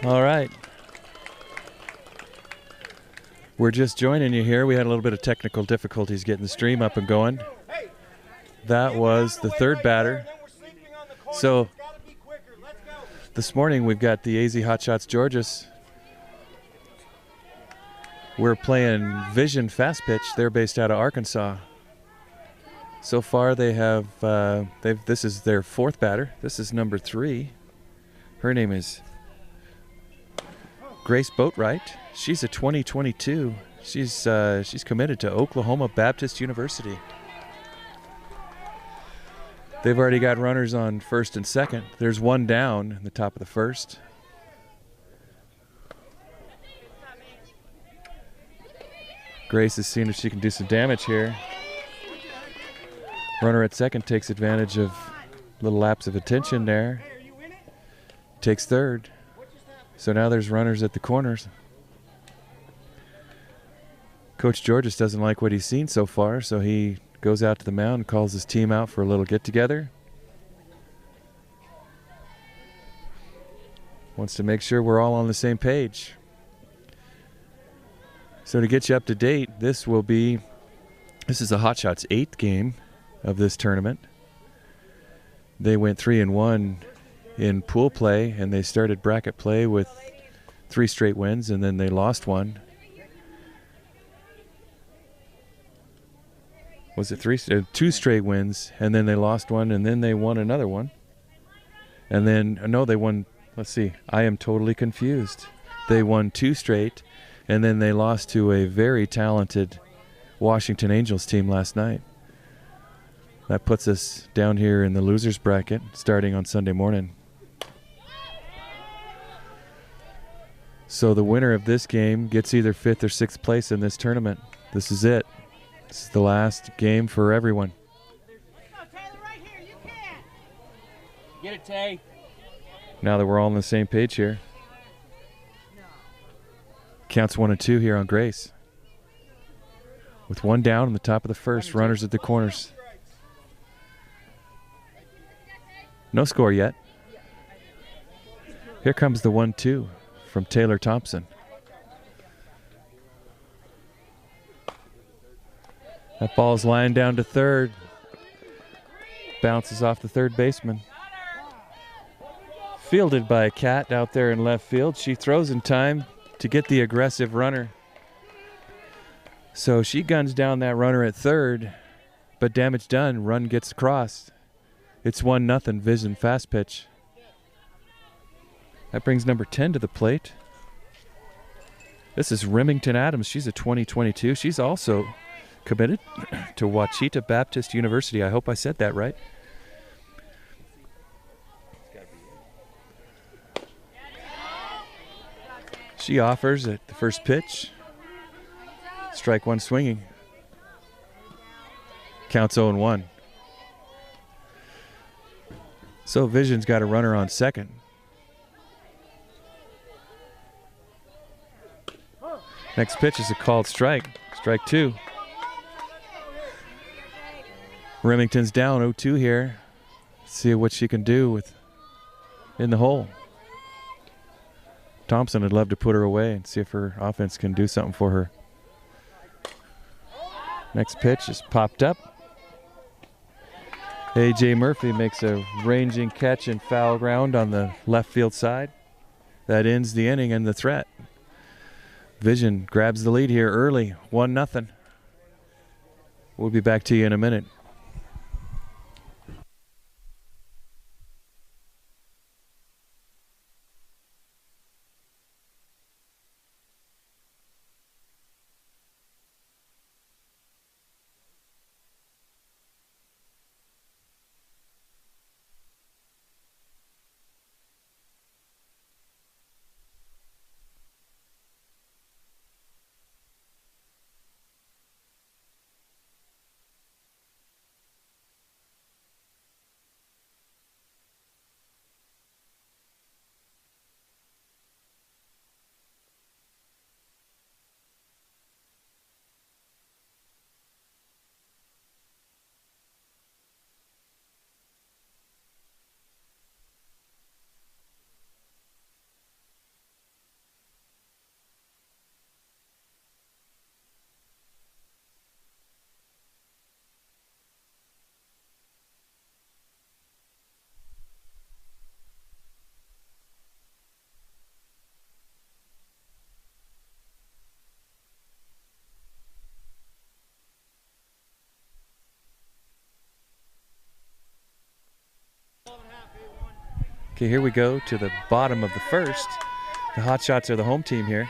All right. We're just joining you here. We had a little bit of technical difficulties getting the stream up and going. That was the third batter. So this morning we've got the AZ Hotshots Georges. We're playing Vision Fast Pitch. They're based out of Arkansas. So far they have, this is their fourth batter. This is number 3. Her name is Grace Boatwright. She's a 2022. She's committed to Oklahoma Baptist University. They've already got runners on first and second. There's one down in the top of the first. Grace is seeing if she can do some damage here. Runner at second takes advantage of a little lapse of attention there. Takes third. So now there's runners at the corners. Coach Georges doesn't like what he's seen so far, so he goes out to the mound and calls his team out for a little get-together. Wants to make sure we're all on the same page. So to get you up to date, this is a Hotshots 8th game of this tournament. They went 3-1 in pool play, and they started bracket play with 3 straight wins, and then they lost one. Was it 2 straight wins, and then they lost one, and then they won another one. And then, no, they won, let's see, I am totally confused. They won 2 straight, and then they lost to a very talented Washington Angels team last night. That puts us down here in the losers bracket starting on Sunday morning. So the winner of this game gets either 5th or 6th place in this tournament. This is it. This is the last game for everyone. Get it, Tay. Now that we're all on the same page here. Counts 1-2 here on Grace. With one down in the top of the first, runners at the corners. No score yet. Here comes the 1-2 from Taylor Thompson. That ball's lined down to third. Bounces off the third baseman. Fielded by a cat out there in left field. She throws in time to get the aggressive runner. So she guns down that runner at third, but damage done. Run gets across. It's 1-0 Vision Fast Pitch. That brings number 10 to the plate. This is Remington Adams. She's a 2022. She's also committed to Ouachita Baptist University. I hope I said that right. She offers at the first pitch. Strike one swinging. Counts 0-1. So Vision's got a runner on second. Next pitch is a called strike. Strike 2. Remington's down 0-2 here. See what she can do with in the hole. Thompson would love to put her away and see if her offense can do something for her. Next pitch is popped up. A.J. Murphy makes a ranging catch in foul ground on the left field side. That ends the inning and the threat. Vision grabs the lead here early, 1-0. We'll be back to you in a minute. Okay, here we go to the bottom of the first. The Hotshots are the home team here.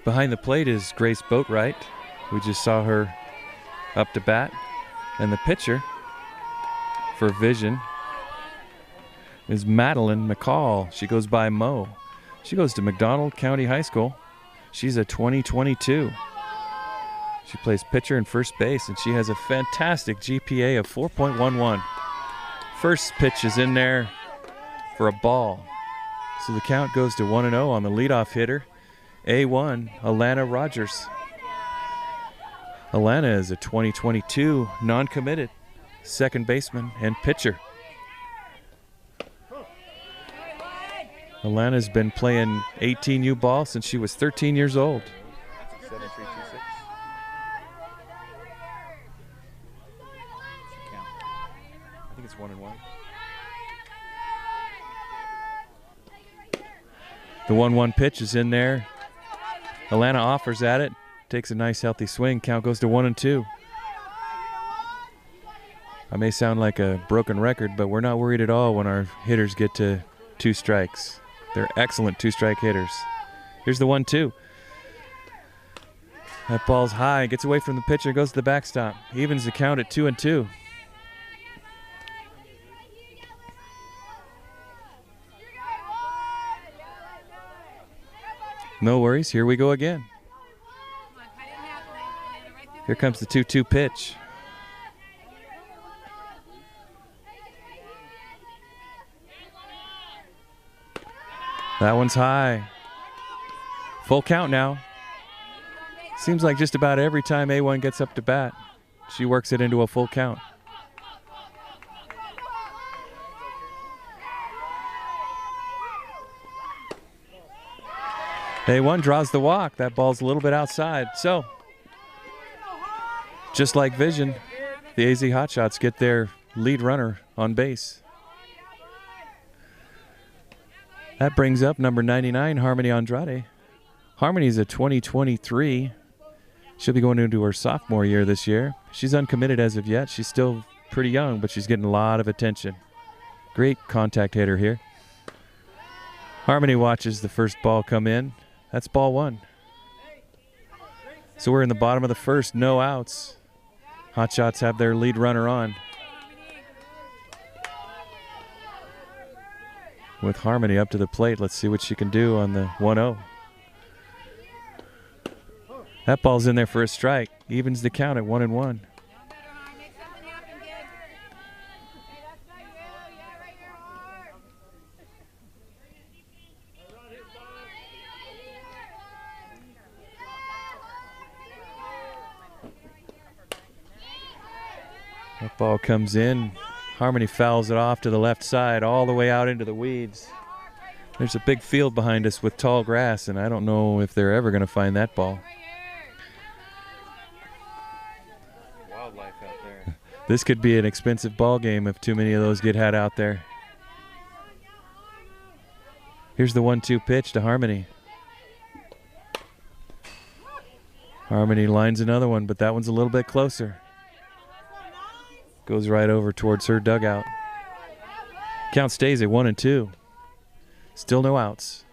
Behind the plate is Grace Boatwright. We just saw her up to bat. And the pitcher for Vision is Madeline McCall. She goes by Mo. She goes to McDonald County High School. She's a 2022. She plays pitcher and first base, and she has a fantastic GPA of 4.11. First pitch is in there for a ball. So the count goes to 1-0 on the leadoff hitter, A1, Alana Rogers. Alana is a 2022 non-committed second baseman and pitcher. Alana's been playing 18U ball since she was 13 years old. That's a 7-3-2-6. Count. I think it's 1-1. The 1-1 pitch is in there. Alana offers at it, takes a nice healthy swing. Count goes to 1-2. I may sound like a broken record, but we're not worried at all when our hitters get to 2 strikes. They're excellent 2-strike hitters. Here's the 1-2. That ball's high, gets away from the pitcher, goes to the backstop. Evens the count at 2-2. No worries, here we go again. Here comes the 2-2 pitch. That one's high. Full count now. Seems like just about every time A1 gets up to bat, she works it into a full count. A1 draws the walk. That ball's a little bit outside. So, just like Vision, the AZ Hotshots get their lead runner on base. That brings up number 99, Harmony Andrade. Harmony's a 2023. She'll be going into her sophomore year this year. She's uncommitted as of yet. She's still pretty young, but she's getting a lot of attention. Great contact hitter here. Harmony watches the first ball come in. That's ball 1. So we're in the bottom of the first, no outs. Hotshots have their lead runner on. With Harmony up to the plate, let's see what she can do on the 1-0. That ball's in there for a strike. Evens the count at 1-1. That ball comes in. Harmony fouls it off to the left side, all the way out into the weeds. There's a big field behind us with tall grass, and I don't know if they're ever going to find that ball. Wildlife out there. This could be an expensive ball game if too many of those get had out there. Here's the 1-2 pitch to Harmony. Harmony lines another one, but that one's a little bit closer. Goes right over towards her dugout. Count stays at 1-2. Still no outs.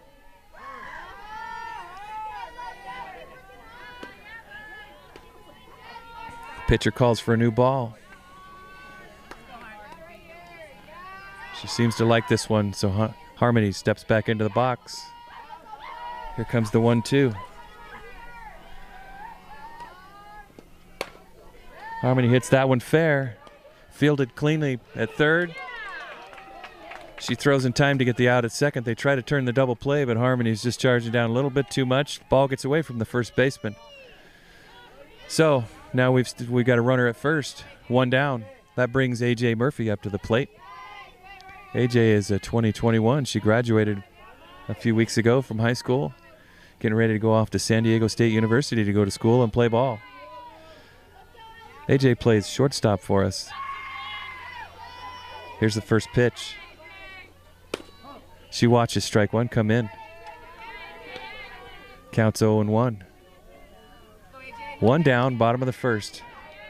Pitcher calls for a new ball. She seems to like this one, so Harmony steps back into the box. Here comes the 1-2. Harmony hits that one fair. Fielded cleanly at third. She throws in time to get the out at second. They try to turn the double play, but Harmony's just charging down a little bit too much. Ball gets away from the first baseman. So now we've got a runner at first, 1 down. That brings AJ Murphy up to the plate. AJ is a 2021. She graduated a few weeks ago from high school, getting ready to go off to San Diego State University to go to school and play ball. AJ plays shortstop for us. Here's the first pitch. She watches strike 1 come in. Counts 0-1. 1 down, bottom of the first.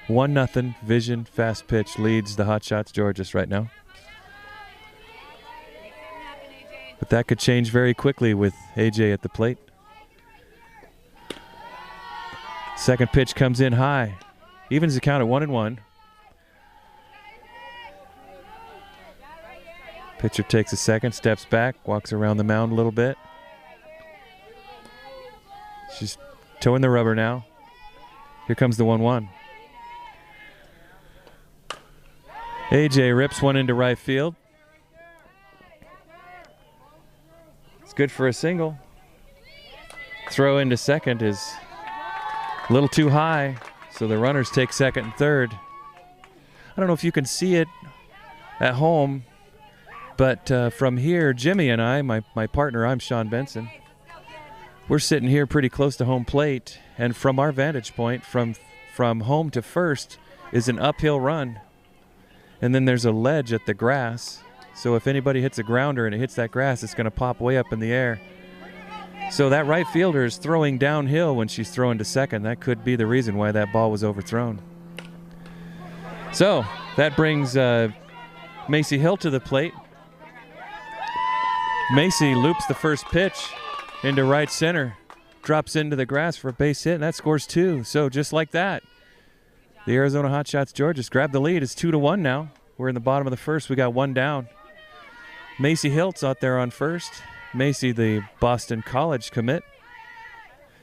1-0. Vision fast pitch leads the Hotshots Georges right now. But that could change very quickly with AJ at the plate. Second pitch comes in high. Evens the count at 1-1. Pitcher takes a second, steps back, walks around the mound a little bit. She's toeing the rubber now. Here comes the 1-1. AJ rips one into right field. It's good for a single. Throw into second is a little too high, so the runners take second and third. I don't know if you can see it at home, but from here, Jimmy and I, my partner, I'm Sean Benson, we're sitting here pretty close to home plate, and from our vantage point, from home to first is an uphill run, and then there's a ledge at the grass, so if anybody hits a grounder and it hits that grass, it's going to pop way up in the air. So that right fielder is throwing downhill when she's throwing to second. That could be the reason why that ball was overthrown. So that brings Macy Hill to the plate. Macy loops the first pitch into right center, drops into the grass for a base hit, and that scores 2. So just like that, the Arizona Hotshots Georges grab the lead. It's 2-1 now. We're in the bottom of the first. We got one down. Macy Hiltz out there on first. Macy, the Boston College commit.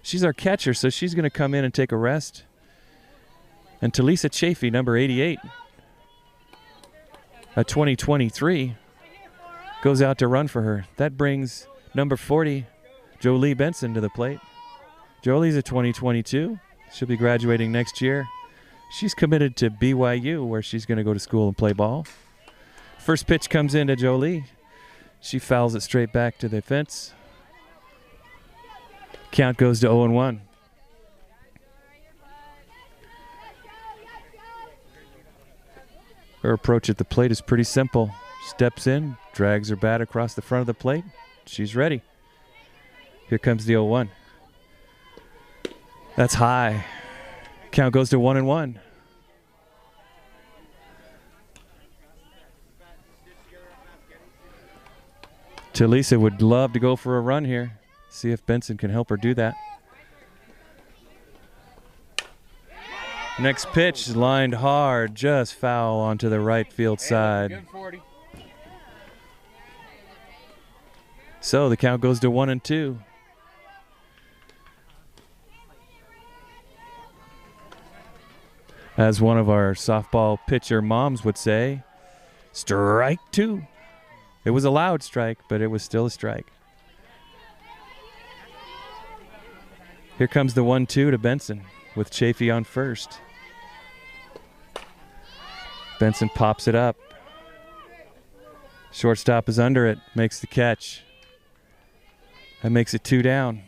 She's our catcher, so she's going to come in and take a rest. And Talisa Chafee, number 88, a 2023, goes out to run for her. That brings number 40, Jolie Benson, to the plate. Jolie's a 2022. She'll be graduating next year. She's committed to BYU, where she's going to go to school and play ball. First pitch comes in to Jolie. She fouls it straight back to the fence. Count goes to 0-1. Her approach at the plate is pretty simple. Steps in, drags her bat across the front of the plate. She's ready. Here comes the 0-1. That's high. Count goes to 1-1. Talisa would love to go for a run here. See if Benson can help her do that. Next pitch is lined hard, just foul onto the right field side. So the count goes to 1-2. As one of our softball pitcher moms would say, strike 2. It was a loud strike, but it was still a strike. Here comes the 1-2 to Benson with Chafee on first. Benson pops it up. Shortstop is under it, makes the catch. That makes it 2 down.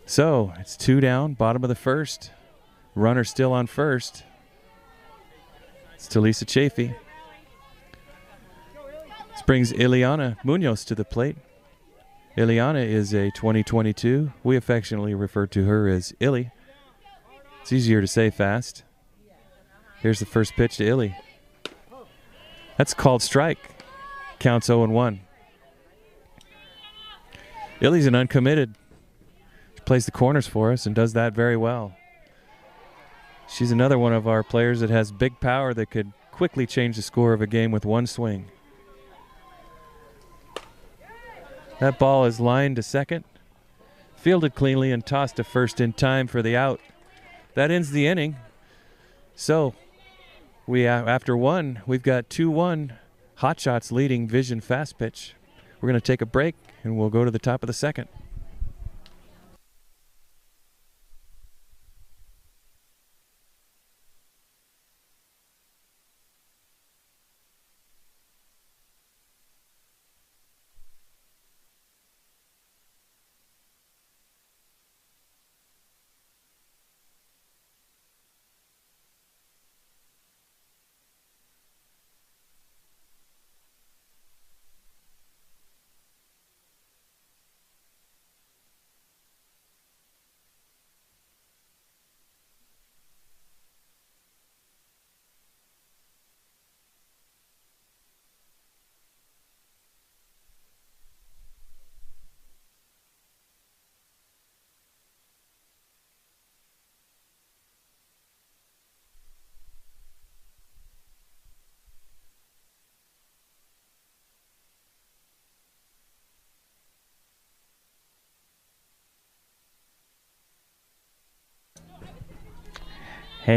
So it's 2 down, bottom of the first. Runner still on first. It's Talisa Chafee. This brings Ileana Munoz to the plate. Ileana is a 2022. We affectionately refer to her as Illy. It's easier to say fast. Here's the first pitch to Illy. That's called strike. Counts 0-1. Illy's an uncommitted. She plays the corners for us and does that very well. She's another one of our players that has big power that could quickly change the score of a game with one swing. That ball is lined to second, fielded cleanly, and tossed to first in time for the out. That ends the inning. So after one, we've got 2-1 Hotshots leading Vision fast pitch. We're going to take a break, and we'll go to the top of the second.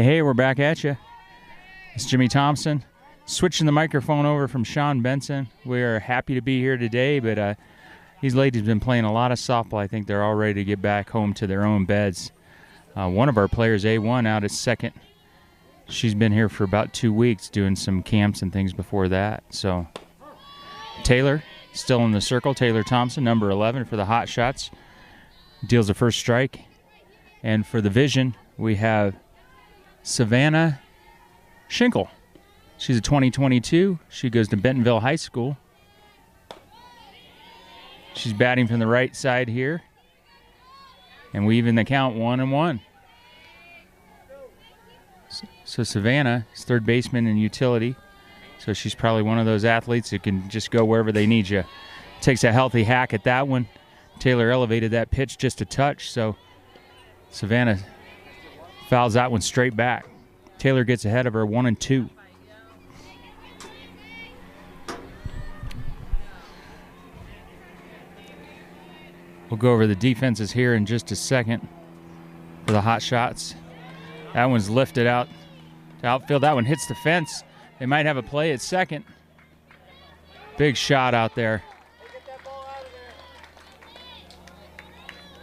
Hey, we're back at you. It's Jimmy Thompson. Switching the microphone over from Sean Benson. We are happy to be here today, but these ladies have been playing a lot of softball. I think they're all ready to get back home to their own beds. One of our players, A1, out at second. She's been here for about 2 weeks doing some camps and things before that. So Taylor, still in the circle. Taylor Thompson, number 11 for the Hotshots, deals the first strike. And for the Vision, we have Savannah Schinkel. She's a 2022. She goes to Bentonville High School. She's batting from the right side here. And we even the count 1-1. So Savannah is third baseman in utility. So she's probably one of those athletes that can just go wherever they need you. Takes a healthy hack at that one. Taylor elevated that pitch just a touch, so Savannah fouls that one straight back. Taylor gets ahead of her 1-2. We'll go over the defenses here in just a second for the Hotshots. That one's lifted out to outfield. That one hits the fence. They might have a play at second. Big shot out there.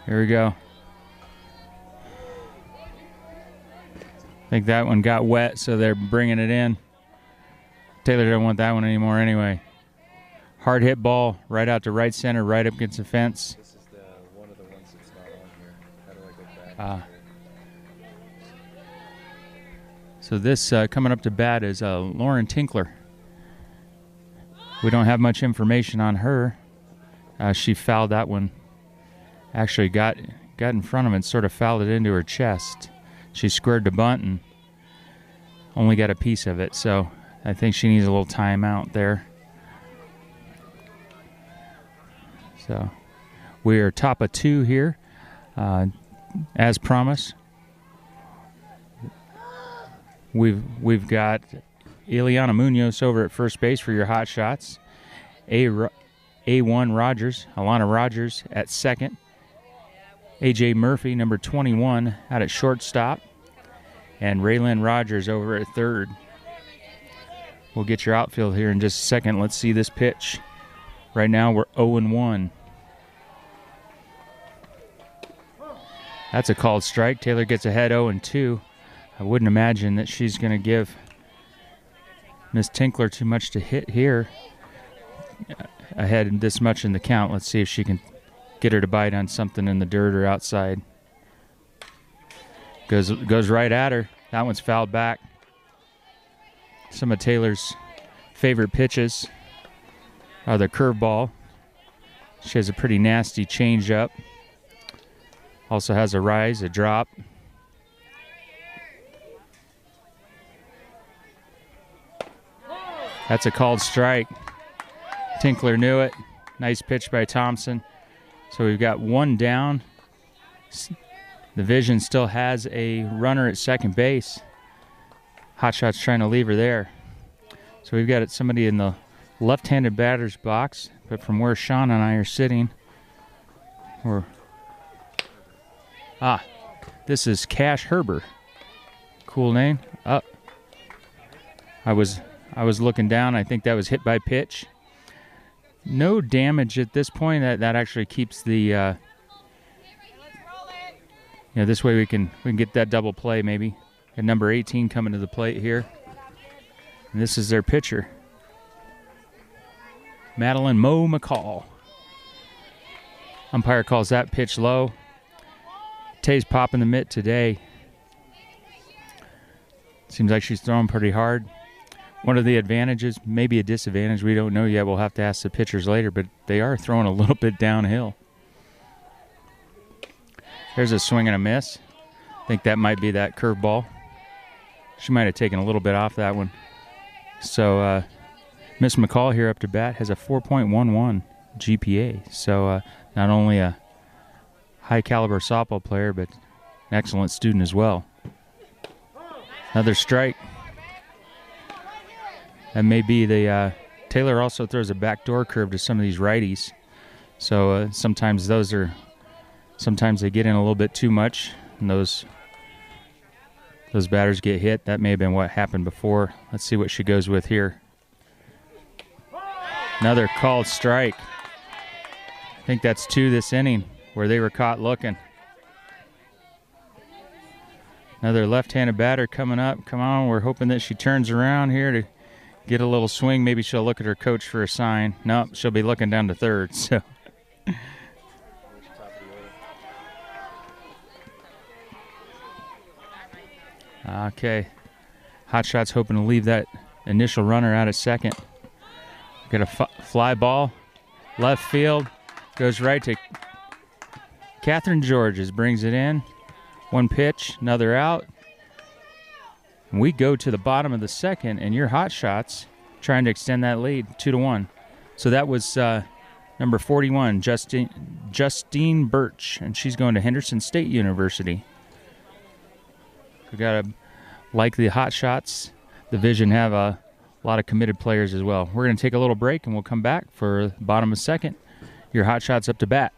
Here we go. I think that one got wet, so they're bringing it in. Taylor doesn't want that one anymore anyway. Hard hit ball right out to right center, right up against the fence. This is one of the ones that's not on here. How do I go back? So this coming up to bat is Lauren Tinkler. We don't have much information on her. She fouled that one. Actually got in front of it and sort of fouled it into her chest. She squared the bunt and only got a piece of it, so I think she needs a little timeout there. So we are top of 2 here, as promised. We've got Ileana Munoz over at first base for your Hotshots. A1 Rogers, Alana Rogers at second. AJ Murphy, number 21, out at shortstop. And Raylyn Rogers over at third. We'll get your outfield here in just a second. Let's see this pitch. Right now we're 0-1. That's a called strike. Taylor gets ahead 0-2. I wouldn't imagine that she's going to give Miss Tinkler too much to hit here. Ahead this much in the count. Let's see if she can get her to bite on something in the dirt or outside. Goes right at her. That one's fouled back. Some of Taylor's favorite pitches are the curveball. She has a pretty nasty changeup. Also has a rise, a drop. That's a called strike. Tinkler knew it. Nice pitch by Thompson. So we've got one down. The Vision still has a runner at second base. Hotshot's trying to leave her there. So we've got somebody in the left-handed batter's box, but from where Sean and I are sitting, this is Cash Herber. Cool name. I was looking down. I think that was hit by pitch. No damage at this point. That actually keeps the. This way we can get that double play maybe. And number 18 coming to the plate here. And this is their pitcher, Madeline Mo McCall. Umpire calls that pitch low. Tay's popping the mitt today. Seems like she's throwing pretty hard. One of the advantages, maybe a disadvantage, we don't know yet. We'll have to ask the pitchers later, but they are throwing a little bit downhill. There's a swing and a miss. I think that might be that curveball. She might have taken a little bit off that one. So Miss McCall here up to bat has a 4.11 GPA. So not only a high caliber softball player, but an excellent student as well. Another strike. That may be the Taylor also throws a backdoor curve to some of these righties. So sometimes they get in a little bit too much, and those those batters get hit. That may have been what happened before. Let's see what she goes with here. Another called strike. I think that's 2 this inning where they were caught looking. Another left-handed batter coming up. Come on, we're hoping that she turns around here to get a little swing. Maybe she'll look at her coach for a sign. Nope, she'll be looking down to third. So. Okay. Hotshots hoping to leave that initial runner out at second. Got a fly ball. Left field. Goes right to Catherine Georges. Brings it in. 1 pitch. Another out. And we go to the bottom of the second, and your Hotshots trying to extend that lead 2-1. So that was number 41, Justine Birch, and she's going to Henderson State University. We got to, like the Hotshots, the Vision have a lot of committed players as well. We're going to take a little break, and we'll come back for the bottom of second. Your Hotshots up to bat.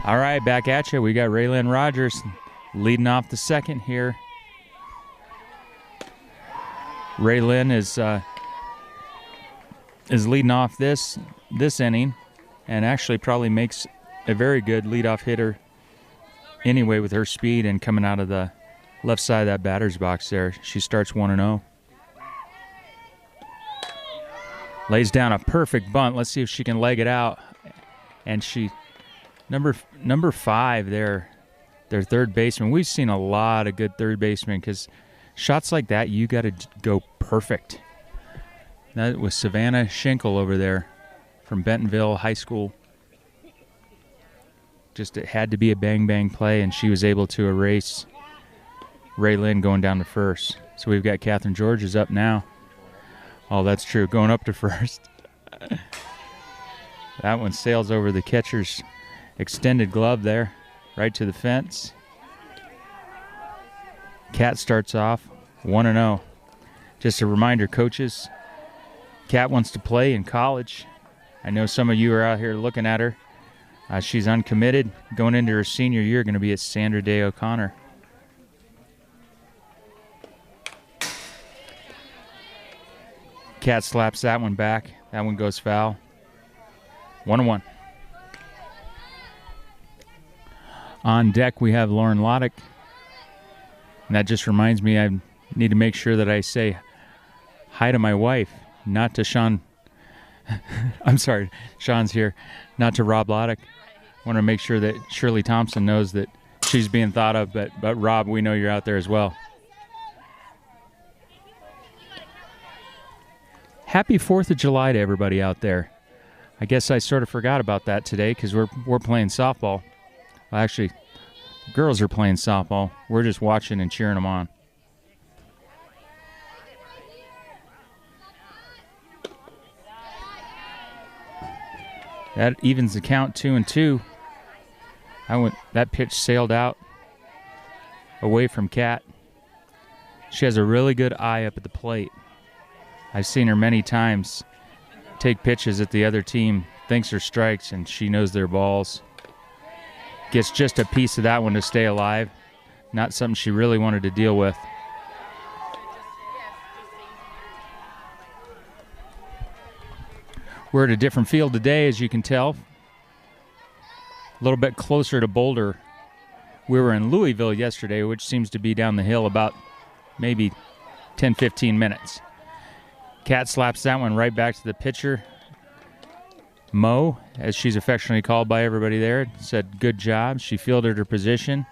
All right, back at you. We got Raylyn Rogers leading off the second here. Raylyn is leading off this inning, and actually probably makes a very good leadoff hitter anyway with her speed and coming out of the left side of that batter's box there. She starts 1-0. Lays down a perfect bunt. Let's see if she can leg it out. And she, number 5 there, their third baseman. We've seen a lot of good third basemen because shots like that, you got to go perfect. That was Savannah Schenkel over there from Bentonville High School. Just it had to be a bang-bang play, and she was able to erase Raylyn going down to first. So we've got Catherine Georges up now. Oh, that's true. Going up to first. That one sails over the catcher's extended glove there, right to the fence. Cat starts off 1-0. Just a reminder, coaches, Cat wants to play in college. I know some of you are out here looking at her. She's uncommitted. Going into her senior year, going to be at Sandra Day O'Connor. Cat slaps that one back. That one goes foul. 1-1. On deck, we have Lauren Loddick. And that just reminds me, I need to make sure that I say hi to my wife, not to Sean. I'm sorry, Sean's here, not to Rob Loddick. I want to make sure that Shirley Thompson knows that she's being thought of, but Rob, we know you're out there as well. Happy 4th of July to everybody out there. I guess I sort of forgot about that today because we're playing softball. Well, actually, the girls are playing softball. We're just watching and cheering them on. That evens the count 2-2. That pitch sailed out away from Cat. She has a really good eye up at the plate. I've seen her many times take pitches at the other team thinks are strikes, and she knows they're balls. Gets just a piece of that one to stay alive. Not something she really wanted to deal with. We're at a different field today, as you can tell. A little bit closer to Boulder. We were in Louisville yesterday, which seems to be down the hill about maybe 10, 15 minutes. Kat slaps that one right back to the pitcher. Mo, as she's affectionately called by everybody there, said good job. She fielded her position,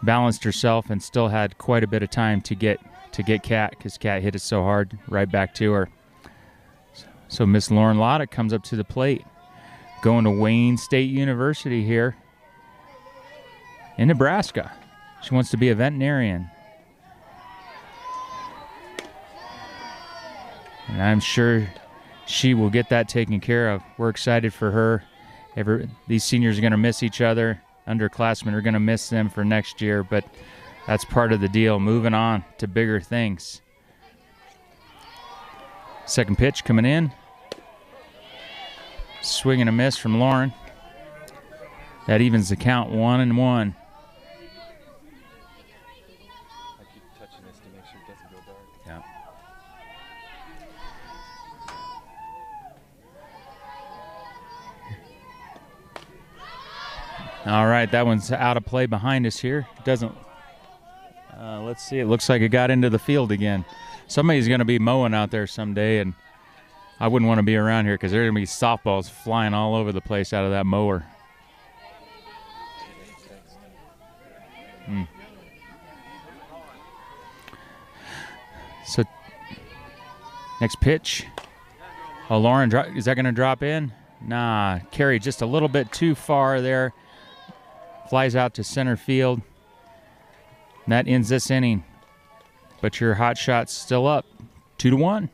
balanced herself, and still had quite a bit of time to get Kat, because Kat hit it so hard right back to her. So Miss Lauren Lotta comes up to the plate, going to Wayne State University here in Nebraska. She wants to be a veterinarian. And I'm sure she will get that taken care of. We're excited for her. These seniors are going to miss each other. Underclassmen are going to miss them for next year, but that's part of the deal. Moving on to bigger things. Second pitch coming in. Swing and a miss from Lauren. That evens the count 1-1. I keep touching this to make sure it doesn't go dark. Yeah. All right, that one's out of play behind us here. Doesn't. Let's see. It looks like it got into the field again. Somebody's going to be mowing out there someday, and I wouldn't want to be around here because there are going to be softballs flying all over the place out of that mower. So, next pitch. Oh, Lauren, is that going to drop in? Nah, carried just a little bit too far there. Flies out to center field. And that ends this inning. But your hot shot's still up, 2-1.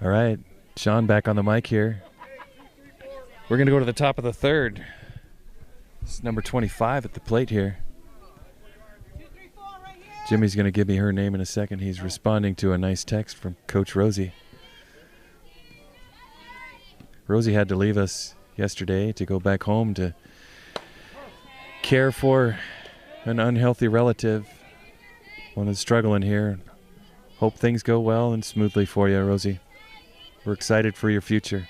All right, Sean back on the mic here. We're going to go to the top of the third. It's number 25 at the plate here. Jimmy's going to give me her name in a second. He's responding to a nice text from Coach Rosie. Rosie had to leave us yesterday to go back home to care for an unhealthy relative. One is struggling here. Hope things go well and smoothly for you, Rosie. We're excited for your future.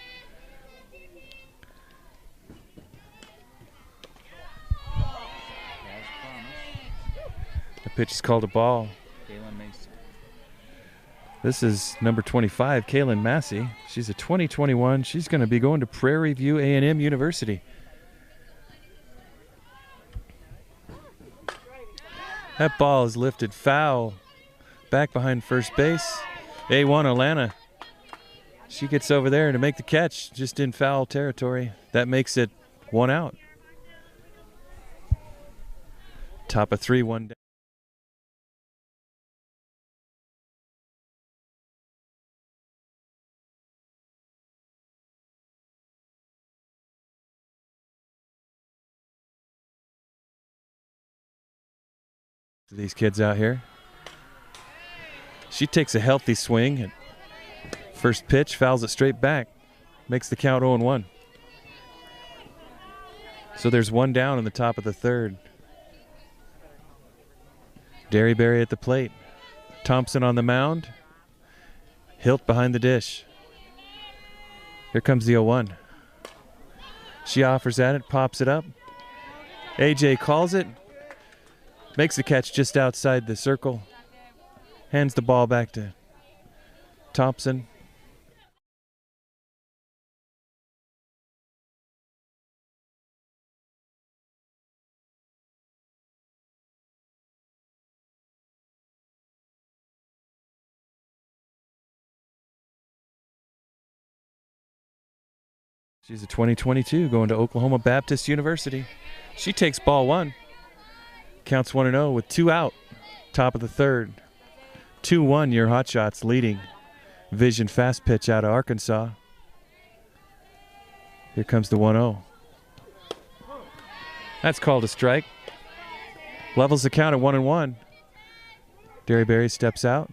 The pitch is called a ball. This is number 25, Kaylin Massey. She's a 2021. She's going to be going to Prairie View A&M University. That ball is lifted foul. Back behind first base. A1 Alana. She gets over there to make the catch just in foul territory. That makes it 1 out. Top of 3, 1 down. These kids out here. She takes a healthy swing and first pitch, fouls it straight back. Makes the count 0-1. So there's 1 down in the top of the third. Derryberry at the plate. Thompson on the mound. Hilt behind the dish. Here comes the 0-1. She offers at it, pops it up. AJ calls it. Makes the catch just outside the circle. Hands the ball back to Thompson. She's a 2022 going to Oklahoma Baptist University. She takes ball one. Counts 1-0 with 2 out. Top of the third. 2-1 your Hotshots leading. Vision fast pitch out of Arkansas. Here comes the 1-0. That's called a strike. Levels the count at 1-1. Derryberry steps out.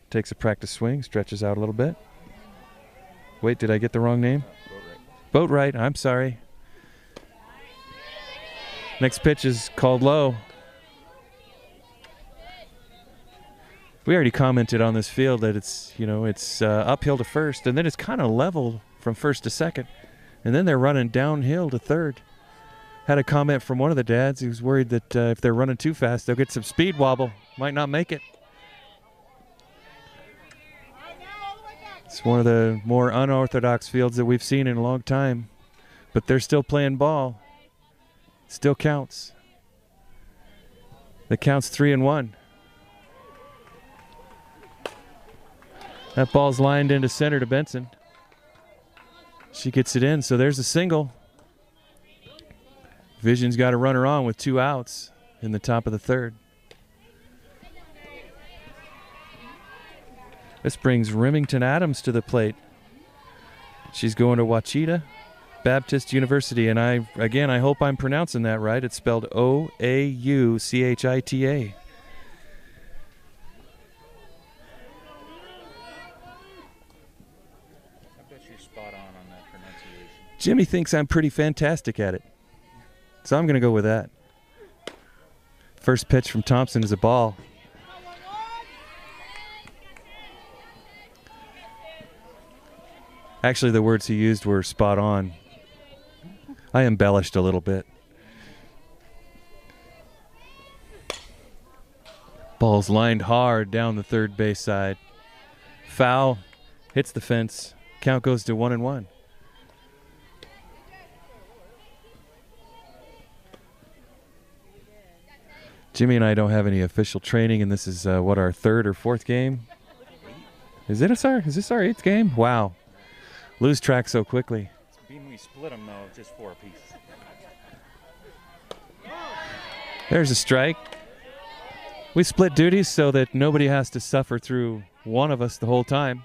Takes a practice swing. Stretches out a little bit. Wait, did I get the wrong name? Boatwright, I'm sorry. Next pitch is called low. We already commented on this field that it's uphill to first, and then it's kind of level from first to second, and then they're running downhill to third. Had a comment from one of the dads. He was worried that if they're running too fast, they'll get some speed wobble. Might not make it. It's one of the more unorthodox fields that we've seen in a long time, but they're still playing ball. Still counts. The count's 3-1. That ball's lined into center to Benson. She gets it in, so there's a single. Vision's got a runner on with 2 outs in the top of the third. This brings Remington Adams to the plate. She's going to Ouachita Baptist University, and I hope I'm pronouncing that right. It's spelled O-A-U-C-H-I-T-A. I bet you're spot on that pronunciation. Jimmy thinks I'm pretty fantastic at it, so I'm going to go with that. First pitch from Thompson is a ball. Actually, the words he used were spot on. I embellished a little bit. Ball's lined hard down the third base side. Foul, hits the fence. Count goes to 1-1. Jimmy and I don't have any official training, and this is our 3rd or 4th game? Is this our 8th game? Wow. Lose track so quickly. We split them, though, just 4 apiece. There's a strike. We split duties so that nobody has to suffer through one of us the whole time.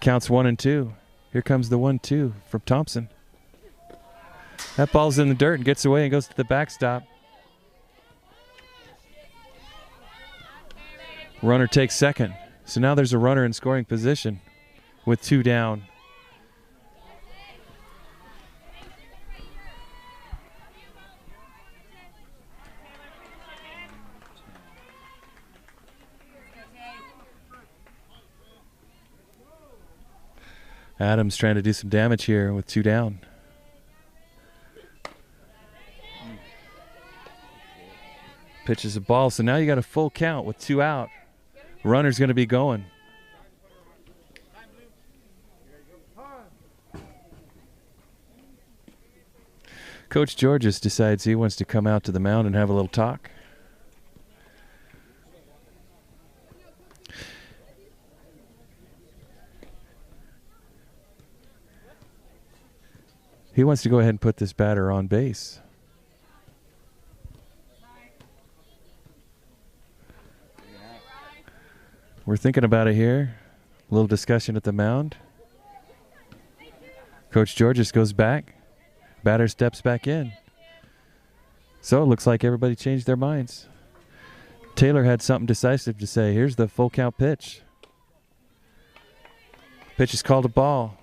Counts 1-2. Here comes the 1-2 from Thompson. That ball's in the dirt and gets away and goes to the backstop. Runner takes second. So now there's a runner in scoring position with 2 down. Adams trying to do some damage here with 2 down. Pitches a ball, so now you got a full count with 2 out. Runner's going to be going. Coach Georges decides he wants to come out to the mound and have a little talk. He wants to go ahead and put this batter on base. We're thinking about it here. A little discussion at the mound. Coach Georges goes back. Batter steps back in. So it looks like everybody changed their minds. Taylor had something decisive to say. Here's the full count pitch. Pitch is called a ball.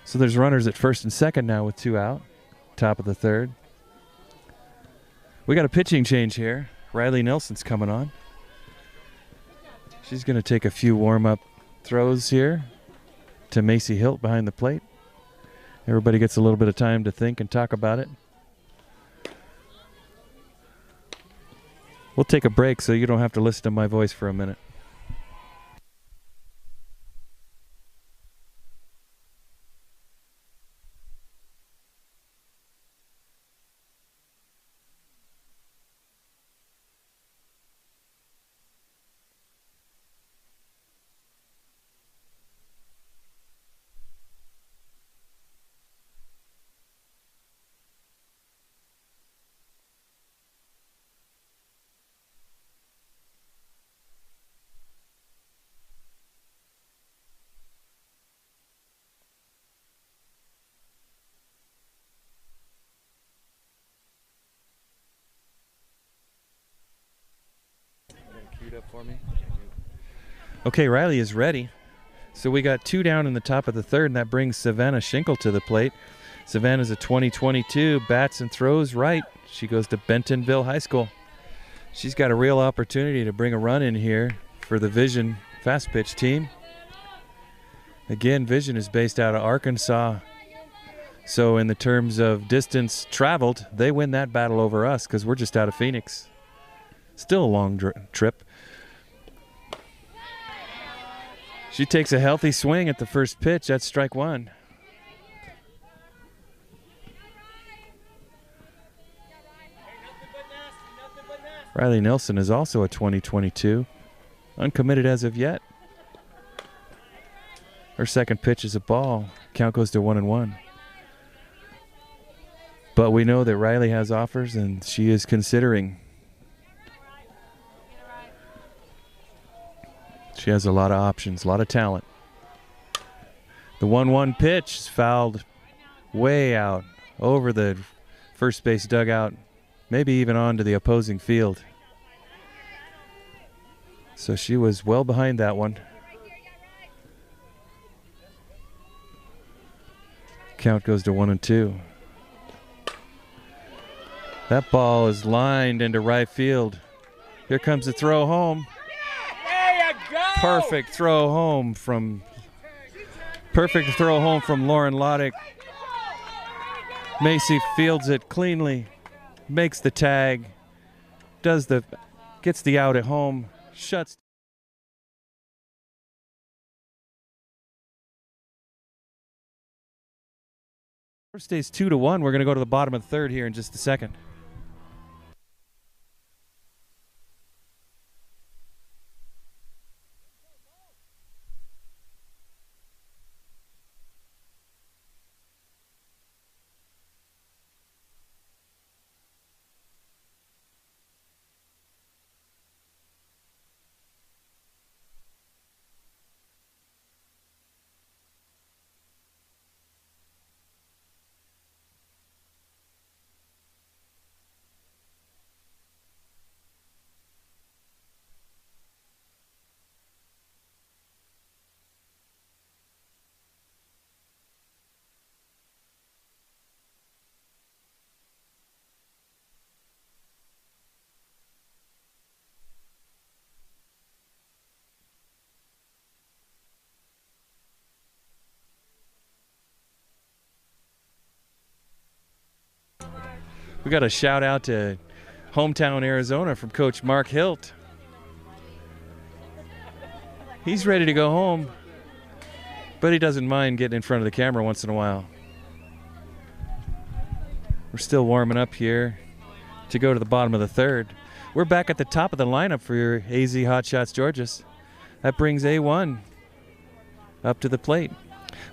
So there's runners at first and second now with 2 out. Top of the third. We got a pitching change here. Riley Nelson's coming on. She's going to take a few warm-up throws here to Macy Hilt behind the plate. Everybody gets a little bit of time to think and talk about it. We'll take a break so you don't have to listen to my voice for a minute. For me. Okay, Riley is ready. So we got 2 down in the top of the third, and that brings Savannah Schinkel to the plate. Savannah's a 2022, bats and throws right. She goes to Bentonville High School. She's got a real opportunity to bring a run in here for the Vision fast pitch team. Again, Vision is based out of Arkansas. So in the terms of distance traveled, they win that battle over us because we're just out of Phoenix. Still a long trip. She takes a healthy swing at the first pitch. That's strike 1. Riley Nelson is also a 2022. Uncommitted as of yet. Her second pitch is a ball. Count goes to 1-1. But we know that Riley has offers and she is considering. She has a lot of options, a lot of talent. The 1-1 pitch is fouled way out over the first base dugout, maybe even onto the opposing field. So she was well behind that one. Count goes to 1-2. That ball is lined into right field. Here comes the throw home. Perfect throw home from Lauren Loddick. Macy fields it cleanly, makes the tag, gets the out at home, shuts. First stays 2-1. We're going to go to the bottom of the third here in just a second. We got a shout out to hometown Arizona from Coach Mark Hilt. He's ready to go home, but he doesn't mind getting in front of the camera once in a while. We're still warming up here to go to the bottom of the third. We're back at the top of the lineup for your AZ Hotshots Georges. That brings A1 up to the plate.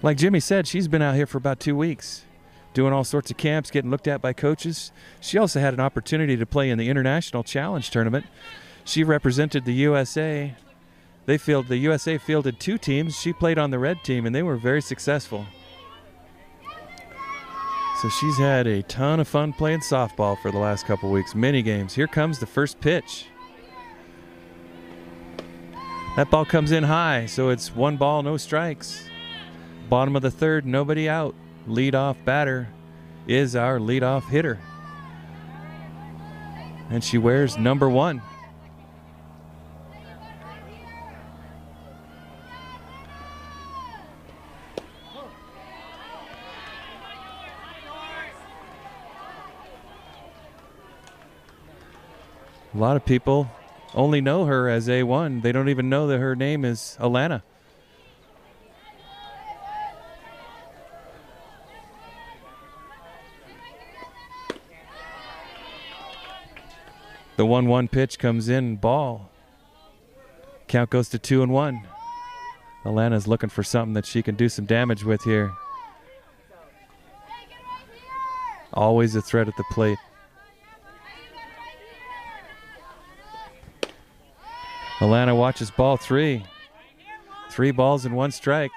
Like Jimmy said, she's been out here for about 2 weeks, doing all sorts of camps, getting looked at by coaches. She also had an opportunity to play in the International Challenge Tournament. She represented the USA. The USA fielded 2 teams. She played on the red team, and they were very successful. So she's had a ton of fun playing softball for the last couple weeks, mini games. Here comes the first pitch. That ball comes in high, so it's 1 ball, no strikes. Bottom of the third, nobody out. Leadoff batter is our leadoff hitter. And she wears number 1. A lot of people only know her as A1. They don't even know that her name is Alana. The 1-1 pitch comes in, ball. Count goes to 2-1. Alana's looking for something that she can do some damage with here. Always a threat at the plate. Alana watches ball 3. 3 balls and 1 strike.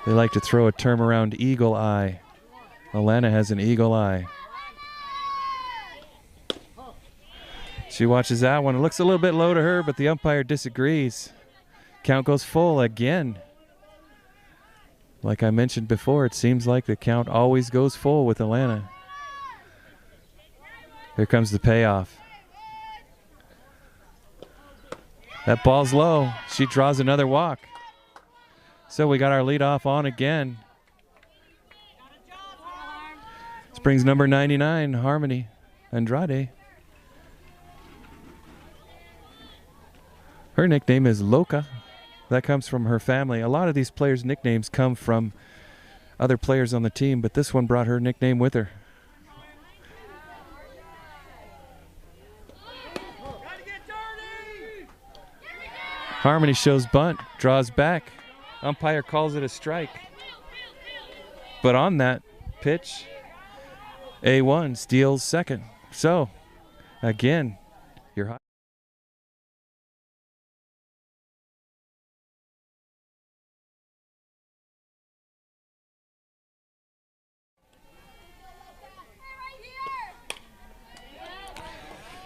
They like to throw a term around eagle eye. Alana has an eagle eye. She watches that one. It looks a little bit low to her, but the umpire disagrees. Count goes full again. Like I mentioned before, it seems like the count always goes full with Alana. Here comes the payoff. That ball's low. She draws another walk. So we got our leadoff on again. This brings number 99, Harmony Andrade. Her nickname is Loca. That comes from her family. A lot of these players' nicknames come from other players on the team, but this one brought her nickname with her. Harmony shows bunt, draws back. Umpire calls it a strike. But on that pitch, A1 steals second. So, again, you're hot.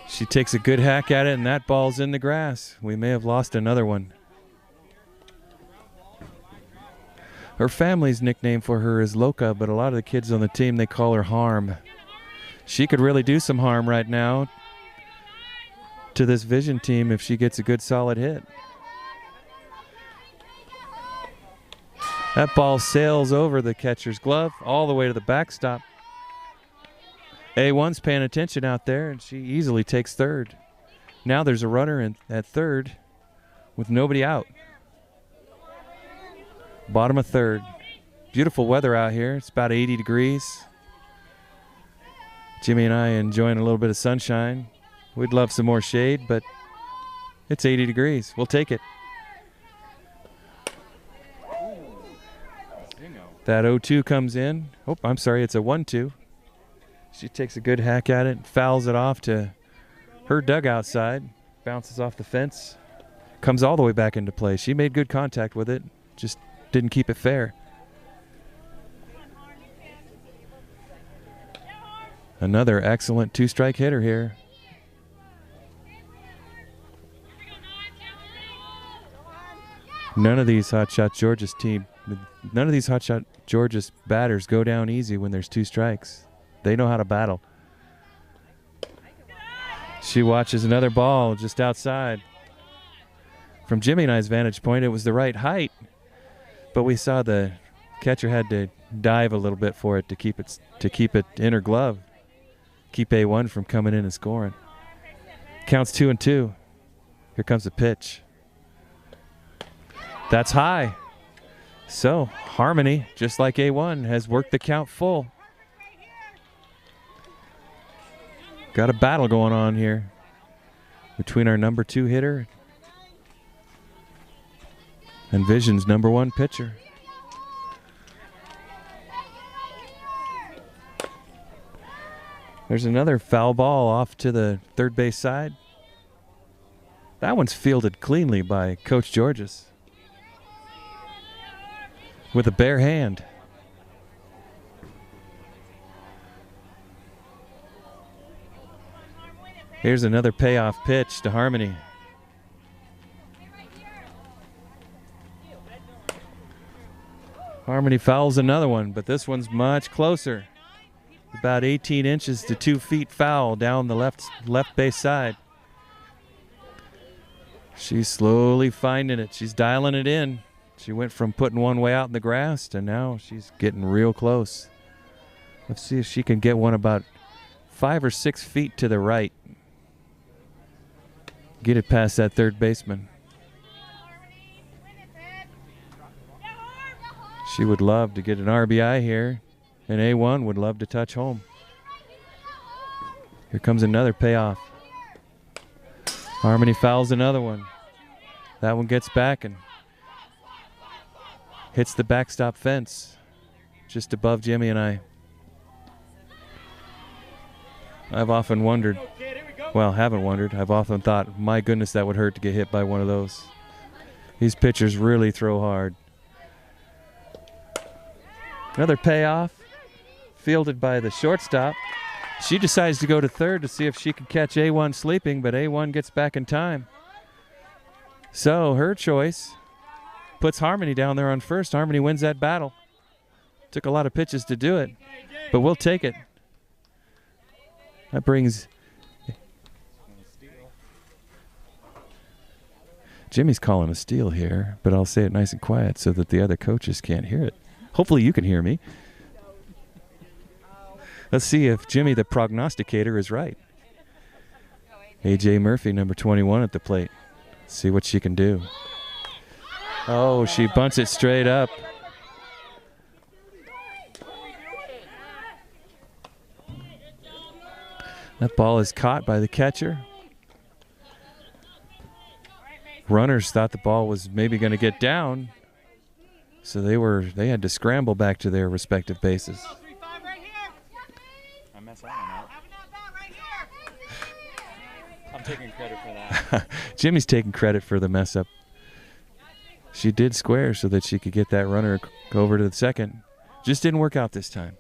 She takes a good hack at it, and that ball's in the grass. We may have lost another one. Her family's nickname for her is Loca, but a lot of the kids on the team, they call her Harm. She could really do some harm right now to this Vision team if she gets a good solid hit. That ball sails over the catcher's glove all the way to the backstop. A1's paying attention out there, and she easily takes third. Now there's a runner at third with nobody out. Bottom of third. Beautiful weather out here. It's about 80 degrees. Jimmy and I enjoying a little bit of sunshine. We'd love some more shade, but it's 80 degrees. We'll take it. That 0-2 comes in. Oh, I'm sorry, it's a 1-2. She takes a good hack at it, fouls it off to her dugout side, bounces off the fence, comes all the way back into play. She made good contact with it, just didn't keep it fair. Another excellent 2-strike hitter here. None of these Hotshot Georgia's batters go down easy when there's 2 strikes. They know how to battle. She watches another ball just outside. From Jimmy and I's vantage point, it was the right height, but we saw the catcher had to dive a little bit for it to keep it in her glove, keep A1 from coming in and scoring. Counts 2-2. Here comes the pitch. That's high. So Harmony, just like A1, has worked the count full. Got a battle going on here between our number 2 hitter and Vision's number 1 pitcher. There's another foul ball off to the third base side. That one's fielded cleanly by Coach Georges with a bare hand. Here's another payoff pitch to Harmony. Harmony fouls another one, but this one's much closer. About 18 inches to 2 feet foul down the left base side. She's slowly finding it. She's dialing it in. She went from putting one way out in the grass to now she's getting real close. Let's see if she can get one about 5 or 6 feet to the right. Get it past that third baseman. She would love to get an RBI here, and A1 would love to touch home. Here comes another payoff. Harmony fouls another one. That one gets back and hits the backstop fence just above Jimmy and I. I've often wondered, well, haven't wondered, I've often thought, my goodness, that would hurt to get hit by one of those. These pitchers really throw hard. Another payoff, fielded by the shortstop. She decides to go to third to see if she can catch A1 sleeping, but A1 gets back in time. So her choice puts Harmony down there on first. Harmony wins that battle. Took a lot of pitches to do it, but we'll take it. That brings... Jimmy's calling a steal here, but I'll say it nice and quiet so that the other coaches can't hear it. Hopefully you can hear me. Let's see if Jimmy, the prognosticator, is right. A.J. Murphy, number 21 at the plate. Let's see what she can do. Oh, she bunts it straight up. That ball is caught by the catcher. Runners thought the ball was maybe going to get down, so they had to scramble back to their respective bases. I messed that one up. I'm taking credit for that. Jimmy's taking credit for the mess up. She did square so that she could get that runner over to the second. Just didn't work out this time.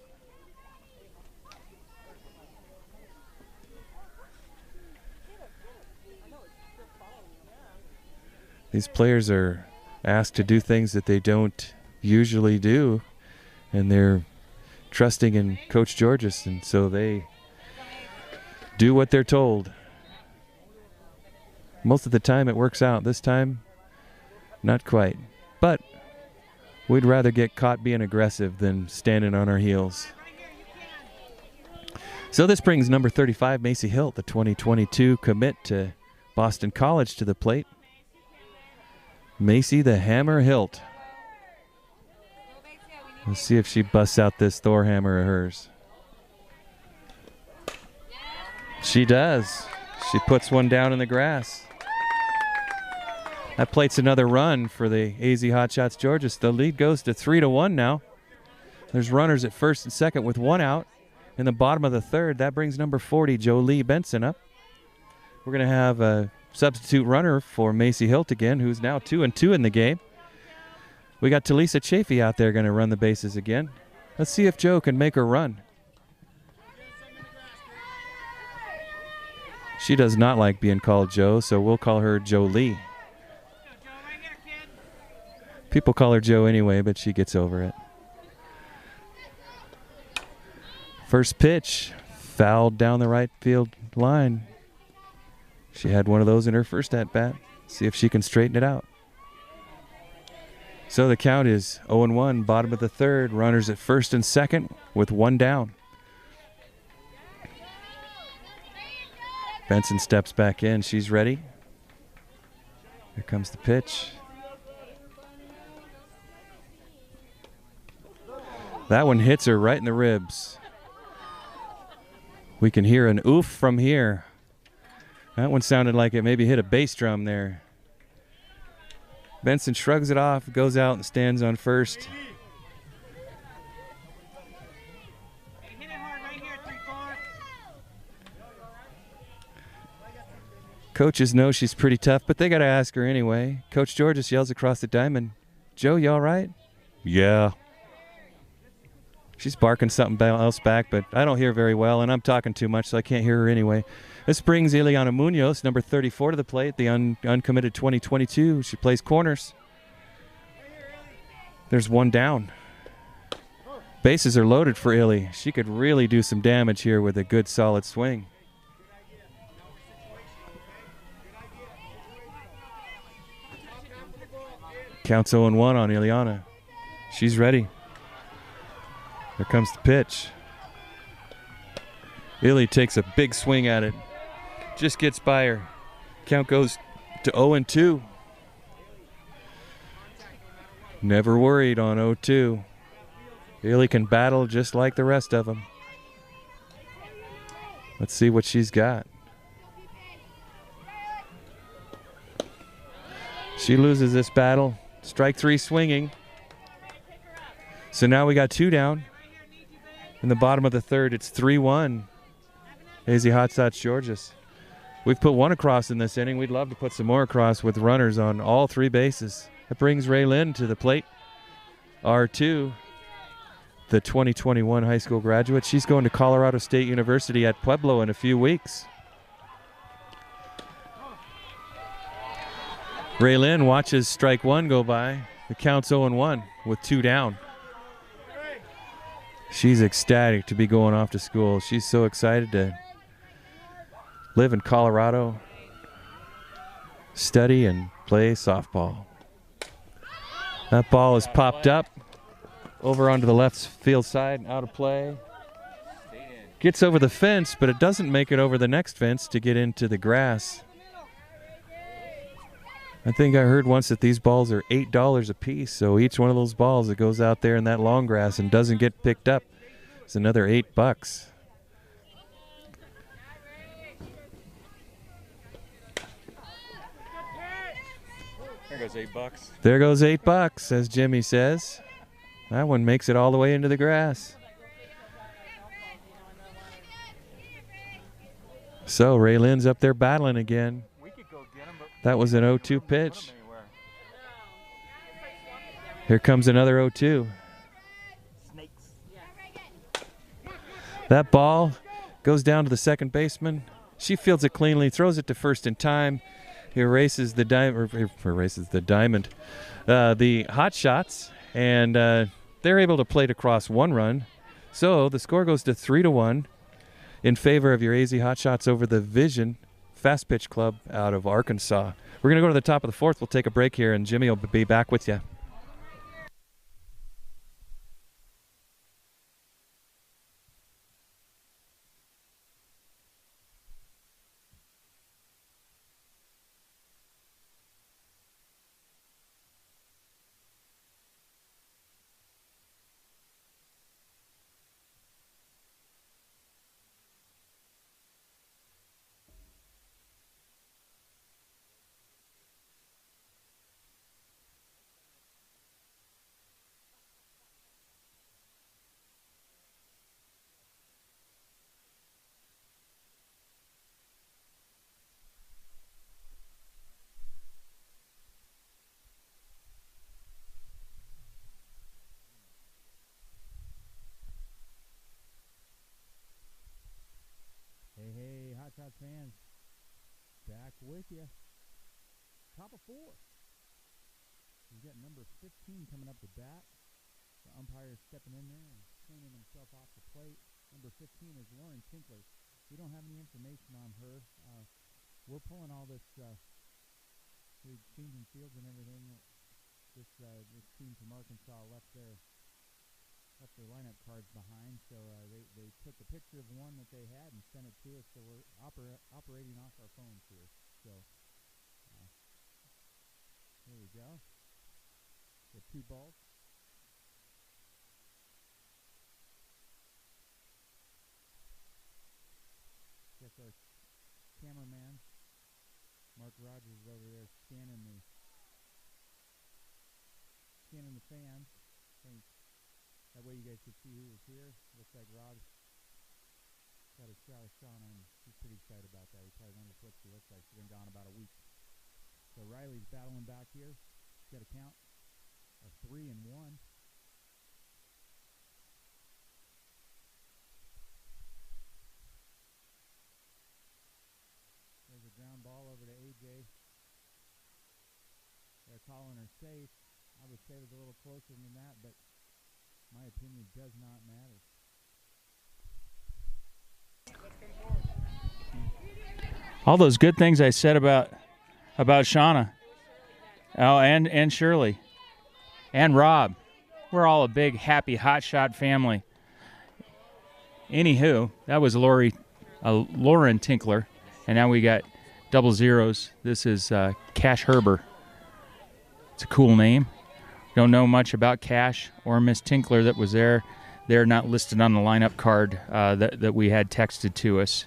These players are asked to do things that they don't usually do, and they're trusting in Coach Georges, and so they do what they're told. Most of the time it works out. This time, not quite. But we'd rather get caught being aggressive than standing on our heels. So this brings number 35, Macy Hilt, the 2022 commit to Boston College, to the plate. Macy the Hammer Hilt. Let's see if she busts out this Thor hammer of hers. She does. She puts one down in the grass. That plates another run for the AZ Hotshots Georges. The lead goes to 3-1 now. There's runners at first and second with one out. In the bottom of the third, that brings number 40, Jolie Benson, up. We're going to have a substitute runner for Macy Hilt again, who's now 2-2 in the game. We got Talisa Chafee out there going to run the bases again. Let's see if Joe can make her run. She does not like being called Joe, so we'll call her Jolie. People call her Joe anyway, but she gets over it. First pitch, fouled down the right field line. She had one of those in her first at-bat. See if she can straighten it out. So the count is 0-1, bottom of the third. Runners at first and second with one down. Benson steps back in. She's ready. Here comes the pitch. That one hits her right in the ribs. We can hear an oof from here. That one sounded like it maybe hit a bass drum there. Benson shrugs it off, goes out and stands on first. Coaches know she's pretty tough, but they got to ask her anyway. Coach Georges yells across the diamond, "Joe, you all right?" "Yeah." She's barking something else back, but I don't hear very well, and I'm talking too much, so I can't hear her anyway. This brings Ileana Munoz, number 34, to the plate, the uncommitted 2022. She plays corners. There's one down. Bases are loaded for Illy. She could really do some damage here with a good, solid swing. Counts 0-1 on Ileana. She's ready. Here comes the pitch. Illy takes a big swing at it. Just gets by her. Count goes to 0-2. Never worried on 0-2. Illy can battle just like the rest of them. Let's see what she's got. She loses this battle. Strike 3 swinging. So now we got 2 down. In the bottom of the third, it's 3-1. AZ Hotshots Georges. We've put 1 across in this inning. We'd love to put some more across with runners on all 3 bases. That brings Raylyn to the plate. R2, the 2021 high school graduate. She's going to Colorado State University at Pueblo in a few weeks. Raylyn watches strike 1 go by. The count's 0-1 with 2 down. She's ecstatic to be going off to school. She's so excited to live in Colorado, study and play softball. That ball is popped up over onto the left field side, out of play. Gets over the fence, but it doesn't make it over the next fence to get into the grass. I think I heard once that these balls are $8 a piece, so each one of those balls that goes out there in that long grass and doesn't get picked up is another $8. There goes $8. There goes $8, as Jimmy says. That one makes it all the way into the grass. So Raylyn's up there battling again. That was an 0-2 pitch. Here comes another 0-2. That ball goes down to the second baseman. She fields it cleanly, throws it to first in time. He erases the diamond. The Hotshots, and they're able to plate across 1 run. So the score goes to 3-1 in favor of your AZ Hotshots over the Vision Fast Pitch Club out of Arkansas. We're going to go to the top of the 4th. We'll take a break here, and Jimmy will be back with you. Hey, Hotshots fans, back with you. Top of 4. We've got number 15 coming up to bat. The umpire is stepping in there and cleaning himself off the plate. Number 15 is Lauren Tinkler. We don't have any information on her. We're pulling all this, we're changing fields and everything. This team from Arkansas left their lineup cards behind, so they took a picture of one that they had and sent it to us, so we're operating off our phones here. So here we go. We have 2 balls. Guess our cameraman, Mark Rogers, is over there scanning the fans. That way you guys could see who was here. Looks like Rob got a shot of Shauna, and he's pretty excited about that. He probably wonders what she looks like. She's been gone about a week. So Riley's battling back here. She's got a count of 3-1. There's a ground ball over to AJ. They're calling her safe. I would say it was a little closer than that, but my opinion does not matter. All those good things I said about Shauna. Oh, and Shirley. And Rob. We're all a big, happy Hotshot family. Anywho, that was Lori Lauren Tinkler, and now we got double zeros. This is Cash Herber. It's a cool name. Don't know much about Cash or Miss Tinkler that was there. They're not listed on the lineup card that we had texted to us,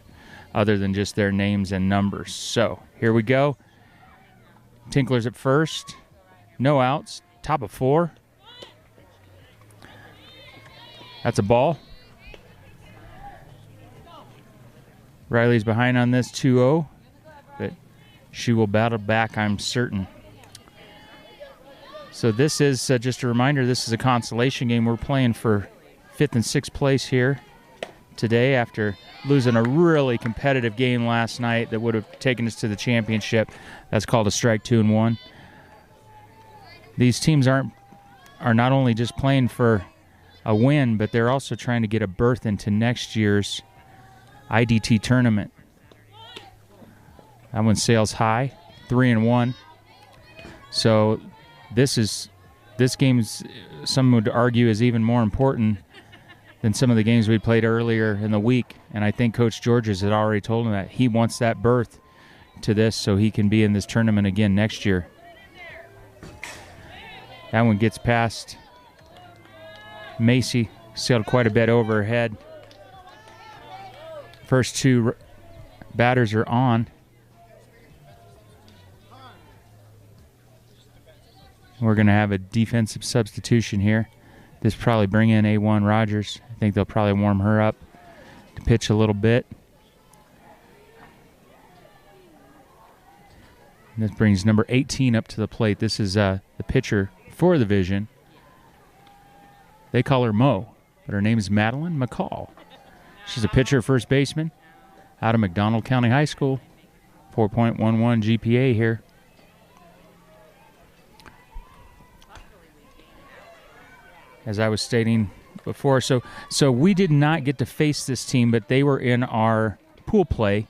other than just their names and numbers. So here we go. Tinkler's at first. No outs. Top of 4. That's a ball. Riley's behind on this 2-0, but she will battle back, I'm certain. So this is just a reminder, this is a consolation game. We're playing for 5th and 6th place here today after losing a really competitive game last night that would have taken us to the championship. That's called a strike 2 and 1. These teams are not only just playing for a win, but they're also trying to get a berth into next year's IDT tournament. That one sails high, 3 and 1. So this game's, some would argue, is even more important than some of the games we played earlier in the week. And I think Coach Georges had already told him that he wants that berth to this so he can be in this tournament again next year. That one gets past Macy, sailed quite a bit over her head. First 2 batters are on. We're going to have a defensive substitution here. This probably bring in A1 Rogers. I think they'll probably warm her up to pitch a little bit. And this brings number 18 up to the plate. This is the pitcher for the Vision. They call her Mo, but her name is Madeline McCall. She's a pitcher, first baseman, out of McDonald County High School. 4.11 GPA here. As I was stating before, so we did not get to face this team, but they were in our pool play,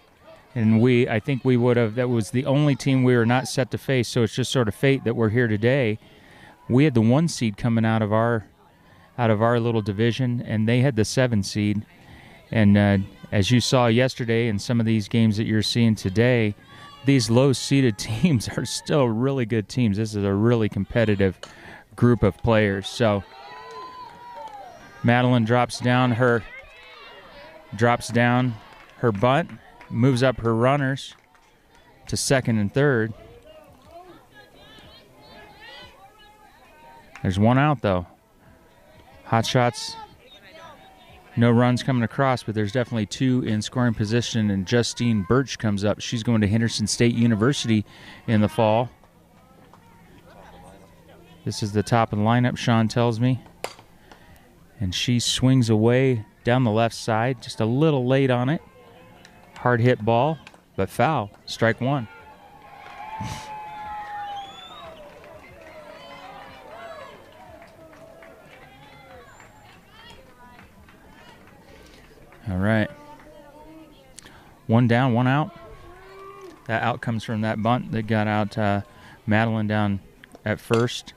and I think we would have. That was the only team we were not set to face. So it's just sort of fate that we're here today. We had the 1 seed coming out of our little division, and they had the 7 seed. And as you saw yesterday, in some of these games that you're seeing today, these low-seeded teams are still really good teams. This is a really competitive group of players. So Madeline drops down her bunt, moves up her runners to 2nd and 3rd. There's 1 out, though. Hotshots, no runs coming across, but there's definitely 2 in scoring position, and Justine Birch comes up. She's going to Henderson State University in the fall. This is the top of the lineup, Sean tells me. And she swings away down the left side, just a little late on it. Hard hit ball, but foul. Strike 1. All right. 1 down, 1 out. That out comes from that bunt that got out Madeline down at first.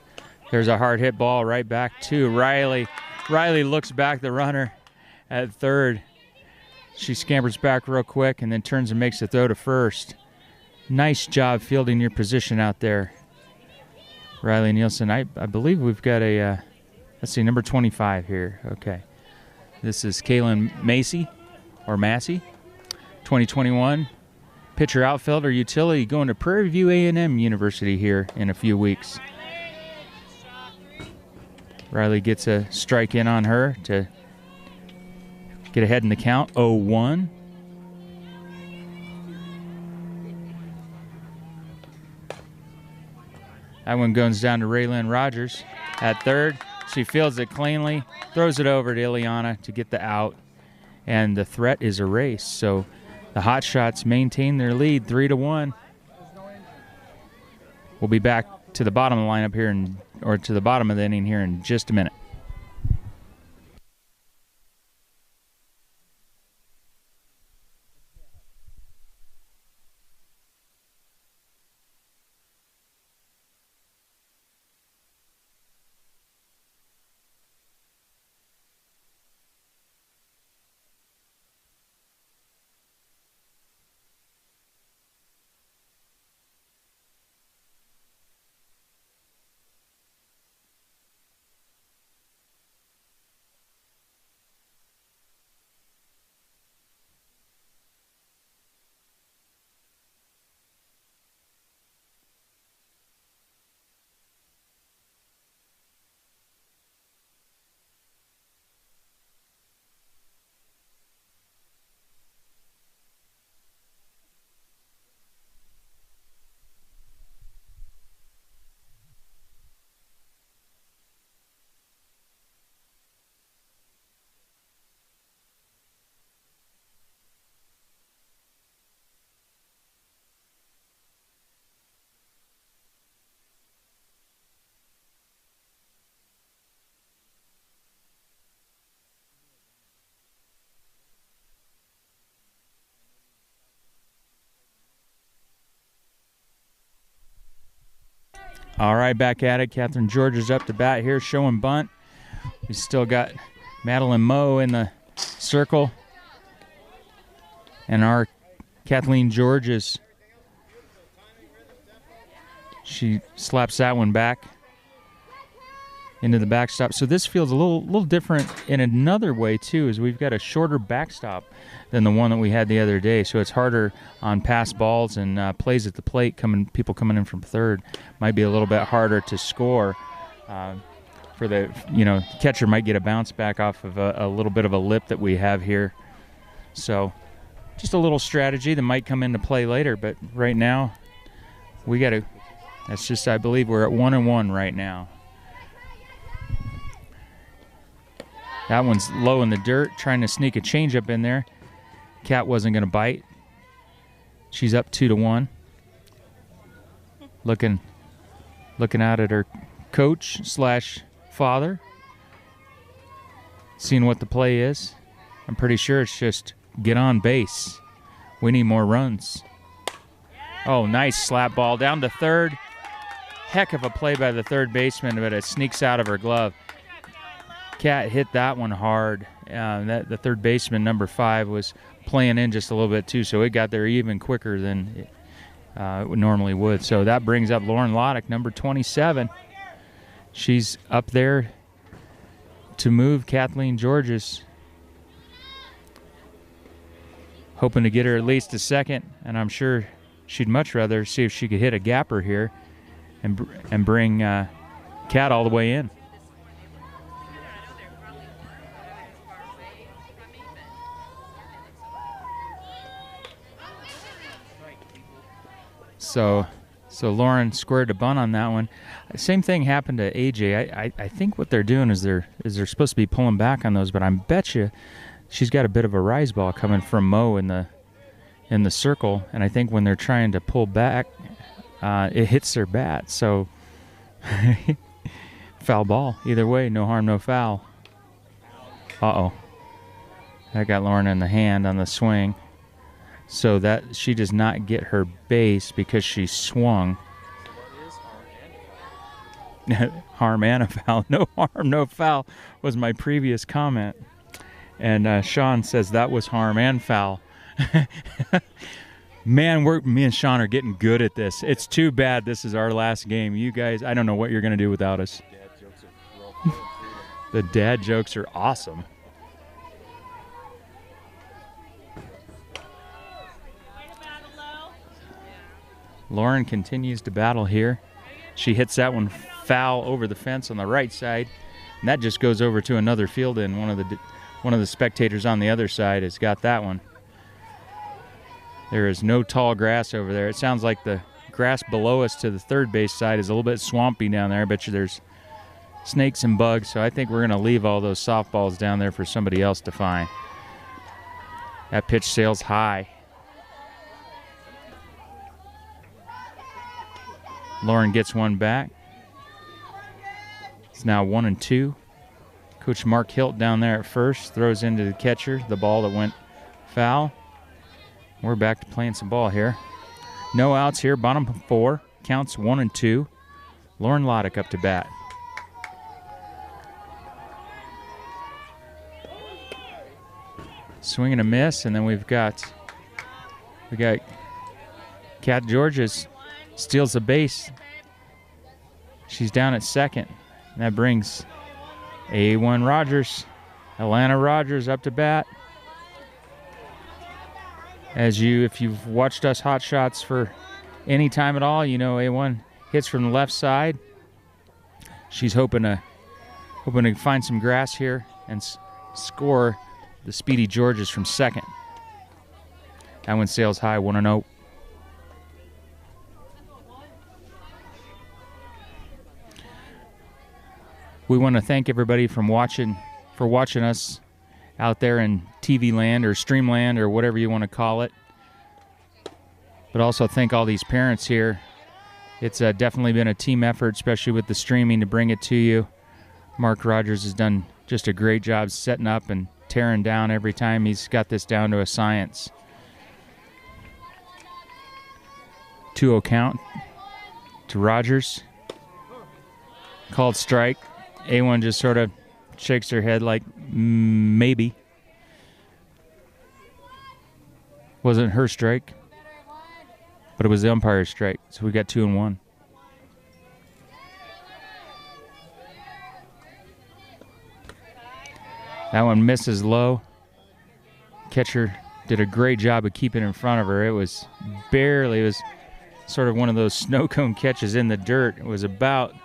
There's a hard hit ball right back to Riley. Riley looks back the runner at 3rd. She scampers back real quick and then turns and makes the throw to first. Nice job fielding your position out there, Riley Nielsen. I believe we've got a, let's see, number 25 here. Okay. This is Kaylin Macy, or Massey, 2021. Pitcher, outfielder, utility, going to Prairie View A&M University here in a few weeks. Riley gets a strike in on her to get ahead in the count, 0-1. That one goes down to Raylyn Rogers at 3rd. She fields it cleanly, throws it over to Ileana to get the out, and the threat is erased. So the Hotshots maintain their lead, 3-1. We'll be back to the bottom of the lineup here, or to the bottom of the inning here in just a minute. All right, back at it. Catherine George is up to bat here, showing bunt. We still got Madeline Moe in the circle. And our Kathleen George she slaps that one back into the backstop. So this feels a little different in another way too, is we've got a shorter backstop than the one that we had the other day. So it's harder on pass balls and plays at the plate. People coming in from third might be a little bit harder to score. For the catcher might get a bounce back off of a little bit of a lip that we have here. So just a little strategy that might come into play later, but right now we got to. That's just, I believe we're at 1-1 right now. That one's low in the dirt, trying to sneak a changeup in there. Cat wasn't going to bite. She's up 2-1. Looking out at her coach / father, seeing what the play is. I'm pretty sure it's just get on base. We need more runs. Oh, nice slap ball down to third. Heck of a play by the third baseman, but it sneaks out of her glove. Cat hit that one hard. The third baseman, number 5, was playing in just a little bit too, so it got there even quicker than it normally would. So that brings up Lauren Loddick, number 27. She's up there to move Kathleen Georges, hoping to get her at least a second, and I'm sure she'd much rather see if she could hit a gapper here and bring Cat all the way in. So Lauren squared a bunt on that one. Same thing happened to AJ. I think what they're doing is they're supposed to be pulling back on those, but I bet you she's got a bit of a rise ball coming from Mo in the circle, and I think when they're trying to pull back, it hits their bat. So foul ball. Either way, no harm, no foul. Uh-oh. That got Lauren in the hand on the swing. So that she does not get her base because she swung. Harm and a foul. No harm, no foul was my previous comment. And Sean says that was harm and foul. Man, me and Sean are getting good at this. It's too bad this is our last game. You guys, I don't know what you're going to do without us. The dad jokes are awesome. Lauren continues to battle here. She hits that one foul over the fence on the right side, and that just goes over to another field, and one of the spectators on the other side has got that one. There is no tall grass over there. It sounds like the grass below us to the third base side is a little bit swampy down there. I bet you there's snakes and bugs, so I think we're going to leave all those softballs down there for somebody else to find. That pitch sails high. Lauren gets one back. It's now 1-2. Coach Mark Hilt down there at first throws into the catcher the ball that went foul. We're back to playing some ball here. No outs here, bottom 4. Counts 1-2. Lauren Loddick up to bat. Swing and a miss, and then we got Cat Georges steals the base. She's down at second. And that brings A1 Rogers, Atlanta Rogers up to bat. If you've watched us Hotshots for any time at all, you know A1 hits from the left side. She's hoping to find some grass here and score the speedy Georges from second. That one sails high, 1-0. We want to thank everybody for watching us out there in TV land or Streamland or whatever you want to call it. But also thank all these parents here. It's definitely been a team effort, especially with the streaming, to bring it to you. Mark Rogers has done just a great job setting up and tearing down every time. He's got this down to a science. 2-0 count to Rogers. Called strike. A1 just sort of shakes her head like maybe. Wasn't her strike, but it was the umpire's strike. So we got 2 and 1. That one misses low. Catcher did a great job of keeping in front of her. It was sort of one of those snow cone catches in the dirt. It was about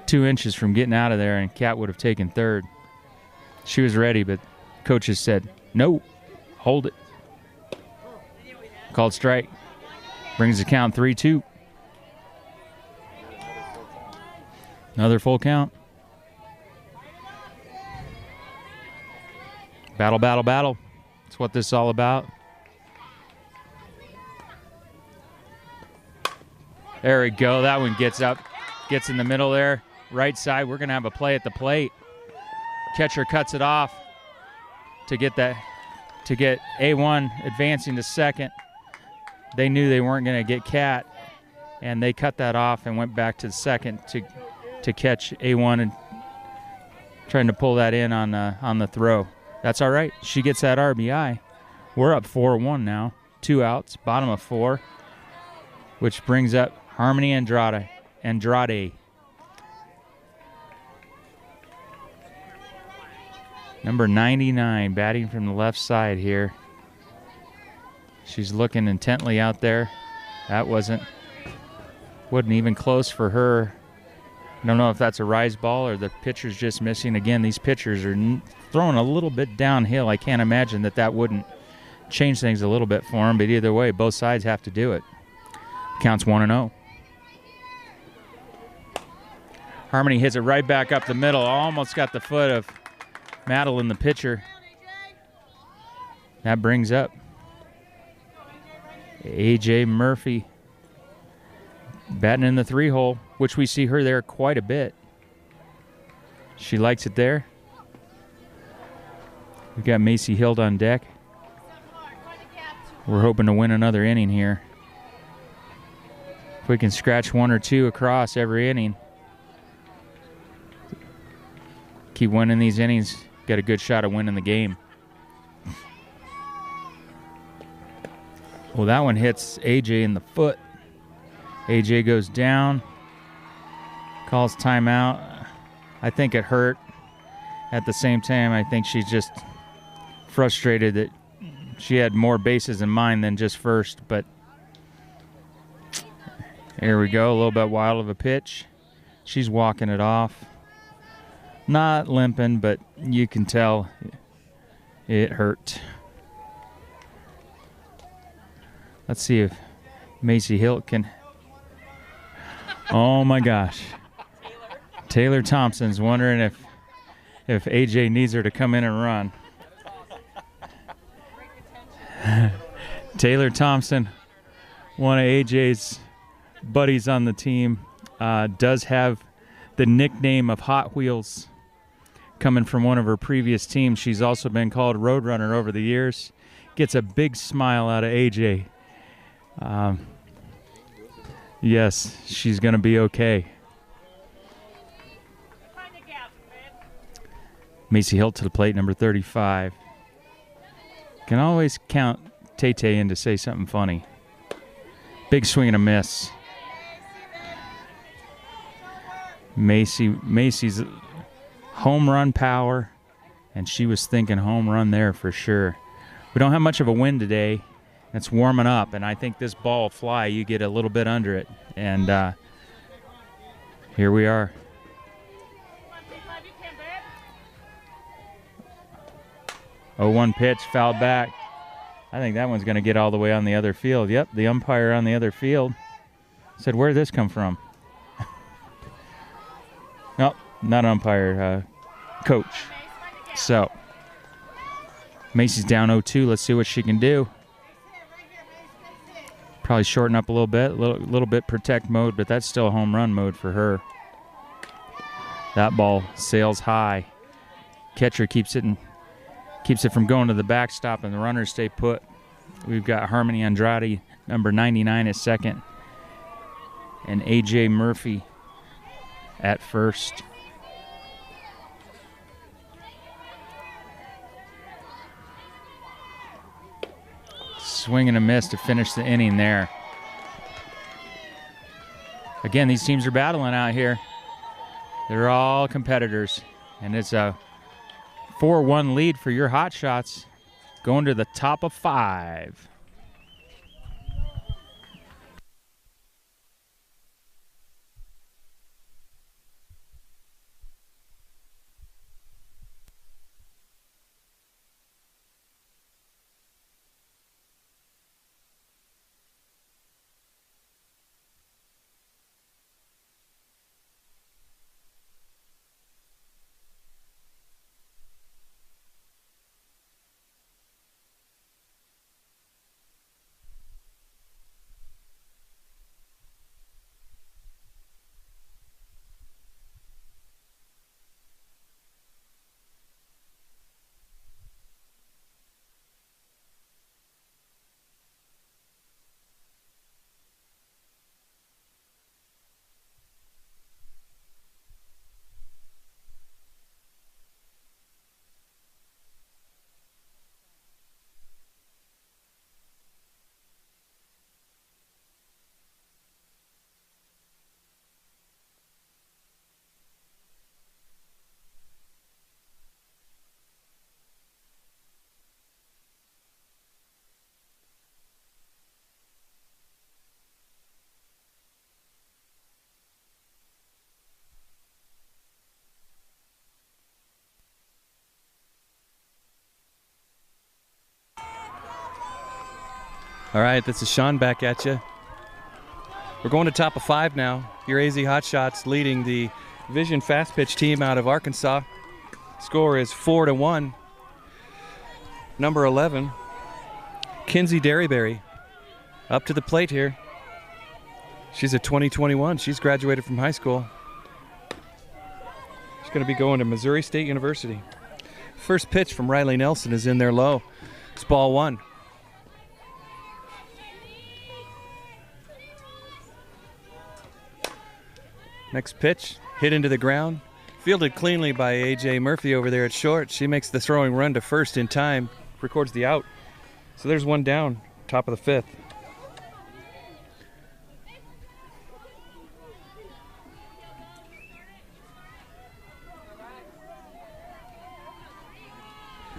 2 inches from getting out of there, and Cat would have taken third. She was ready, but coaches said, no, hold it. Called strike. Brings the count 3-2. Another full count. Battle, battle, battle. That's what this is all about. There we go. That one gets up, gets in the middle there. Right side. We're going to have a play at the plate. Catcher cuts it off to get A1 advancing to second. They knew they weren't going to get Cat, and they cut that off and went back to the second to catch A1 and trying to pull that in on the throw. That's all right. She gets that RBI. We're up 4-1 now. 2 outs, bottom of 4, which brings up Harmony Andrade. Number 99, batting from the left side here. She's looking intently out there. That wasn't even close for her. I don't know if that's a rise ball or the pitcher's just missing. Again, these pitchers are throwing a little bit downhill. I can't imagine that wouldn't change things a little bit for them, but either way, both sides have to do it. Counts 1-0. Harmony hits it right back up the middle. Almost got the foot of Madeline, the pitcher. That brings up A.J. Murphy batting in the 3-hole, which we see her there quite a bit. She likes it there. We've got Macy Hild on deck. We're hoping to win another inning here. If we can scratch 1 or 2 across every inning, keep winning these innings, got a good shot at winning the game. Well, that one hits AJ in the foot. AJ goes down, calls timeout. I think it hurt. At the same time, I think she's just frustrated that she had more bases in mind than just first, but here we go, a little bit wild of a pitch. She's walking it off. Not limping, but you can tell it hurt. Let's see if Macy Hilt can. Oh my gosh. Taylor Thompson's wondering if AJ needs her to come in and run. Taylor Thompson, one of AJ's buddies on the team, does have the nickname of Hot Wheels coming from one of her previous teams. She's also been called Roadrunner over the years. Gets a big smile out of AJ. Yes, she's going to be okay. Macy Hilt to the plate, number 35. Can always count Tay-Tay in to say something funny. Big swing and a miss. Macy's home run power, and she was thinking home run there for sure. We don't have much of a wind today. It's warming up, and I think this ball will fly. You get a little bit under it, and here we are. Oh, 1 pitch, fouled back. I think that one's going to get all the way on the other field. Yep, the umpire on the other field said, where'd this come from? Nope, not umpire, coach. So, Macy's down 0-2. Let's see what she can do. Probably shorten up a little bit, little bit protect mode, but that's still home run mode for her. That ball sails high. Catcher keeps it from going to the backstop, and the runners stay put. We've got Harmony Andrade, number 99, at second, and A.J. Murphy at first. Swing and a miss to finish the inning there. Again, these teams are battling out here. They're all competitors, and it's a 4-1 lead for your Hotshots, going to the top of 5. All right, this is Sean back at you. We're going to top of 5 now. Your AZ Hotshots leading the Vision Fast Pitch team out of Arkansas. Score is 4-1. Number 11, Kinsey Derryberry, up to the plate here. She's a 2021. She's graduated from high school. She's going to be going to Missouri State University. First pitch from Riley Nelson is in there low. It's ball 1. Next pitch, hit into the ground. Fielded cleanly by A.J. Murphy over there at short. She makes the throwing run to first in time, records the out. So there's one down, top of the 5th.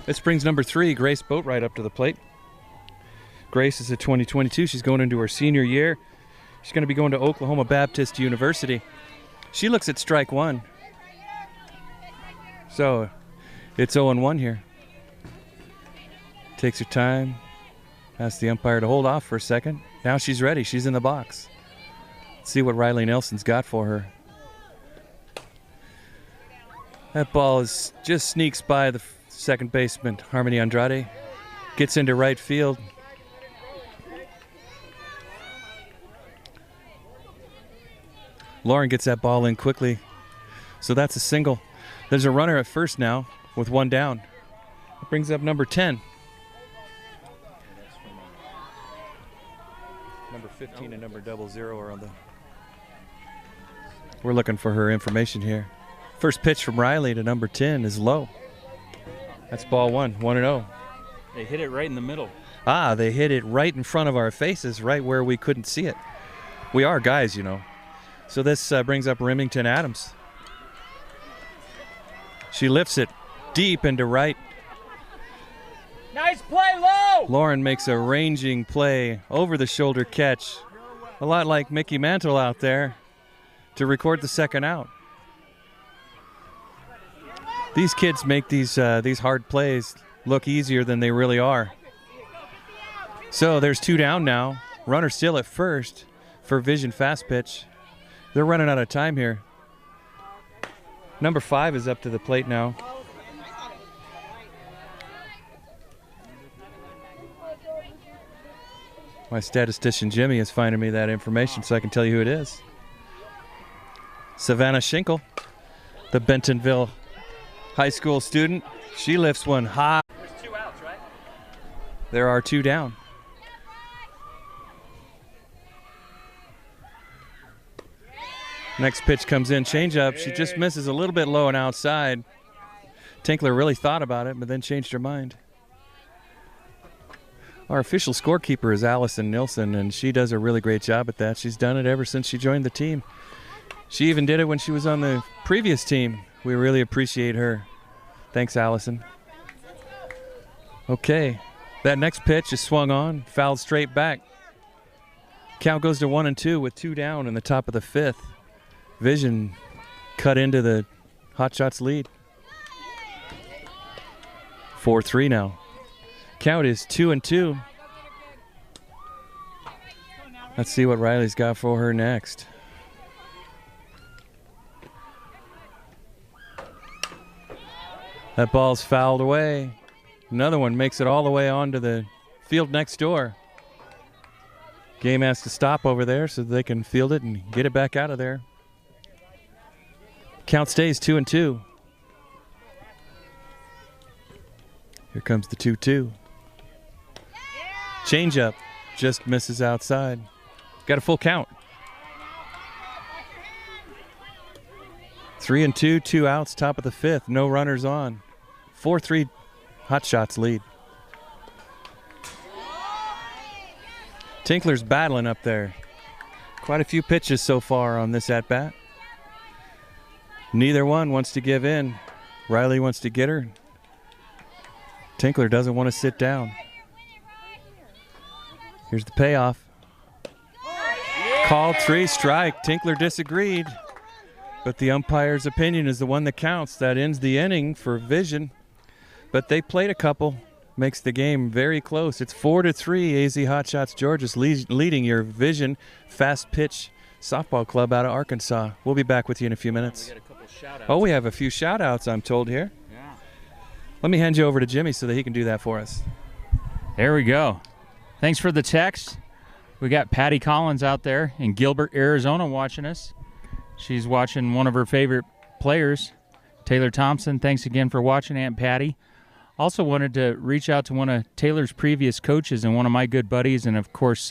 This brings number 3, Grace Boatwright, up to the plate. Grace is a 2022. She's going into her senior year. She's going to be going to Oklahoma Baptist University. She looks at strike 1. So it's 0-1 here. Takes her time. Asks the umpire to hold off for a second. Now she's ready. She's in the box. Let's see what Riley Nelson's got for her. That ball just sneaks by the second baseman, Harmony Andrade. Gets into right field. Lauren gets that ball in quickly. So that's a single. There's a runner at first now with one down. That brings up number 10. Number 15 and number 00 are on the... We're looking for her information here. First pitch from Riley to number 10 is low. That's ball 1, 1-0. They hit it right in the middle. Ah, they hit it right in front of our faces, right where we couldn't see it. We are guys, you know. So this brings up Remington Adams. She lifts it deep into right. Nice play, low! Lauren makes a ranging play, over-the-shoulder catch, a lot like Mickey Mantle out there, to record the second out. These kids make these hard plays look easier than they really are. So there's 2 down now. Runner still at first for Vision Fast Pitch. They're running out of time here. Number 5 is up to the plate now. My statistician Jimmy is finding me that information so I can tell you who it is. Savannah Schinkel, the Bentonville high school student. She lifts one high. There's 2 outs, right? There are 2 down. Next pitch comes in, changeup. She just misses a little bit low and outside. Tinkler really thought about it, but then changed her mind. Our official scorekeeper is Allison Nilsson, and she does a really great job at that. She's done it ever since she joined the team. She even did it when she was on the previous team. We really appreciate her. Thanks, Allison. Okay, that next pitch is swung on, fouled straight back. Count goes to 1-2 with 2 down in the top of the 5th. Vision cut into the Hotshots lead. 4-3 now. Count is 2-2. Let's see what Riley's got for her next. That ball's fouled away. Another one makes it all the way onto the field next door. Game has to stop over there so they can field it and get it back out of there. Count stays 2-2. Here comes the 2-2. Changeup just misses outside. Got a full count. 3-2, 2 outs, top of the 5th. No runners on. 4-3 Hotshots lead. Tinkler's battling up there. Quite a few pitches so far on this at-bat. Neither one wants to give in. Riley wants to get her. Tinkler doesn't want to sit down. Here's the payoff. Called 3 strike. Tinkler disagreed, but the umpire's opinion is the one that counts. That ends the inning for Vision, but they played a couple. Makes the game very close. It's 4-3. AZ Hotshots Georges leading your Vision fast pitch softball club out of Arkansas. We'll be back with you in a few minutes. Oh, we have a few shout outs, I'm told here. Yeah. Let me hand you over to Jimmy so that he can do that for us. There we go. Thanks for the text. We got Patty Collins out there in Gilbert, Arizona watching us. She's watching one of her favorite players, Taylor Thompson. Thanks again for watching, Aunt Patty. Also wanted to reach out to one of Taylor's previous coaches and one of my good buddies, and of course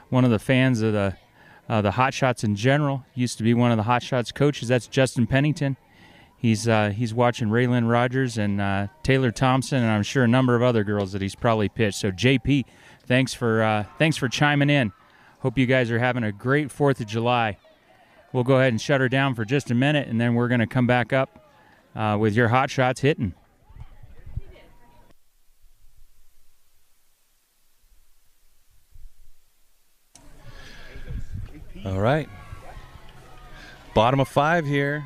one of the fans of the Hotshots in general. Used to be one of the Hotshots coaches. That's Justin Pennington. He's watching Raylan Rogers and Taylor Thompson, and I'm sure a number of other girls that he's probably pitched. So JP, thanks for chiming in. Hope you guys are having a great 4th of July. We'll go ahead and shut her down for just a minute, and then we're going to come back up with your Hotshots hitting. All right. Bottom of 5 here.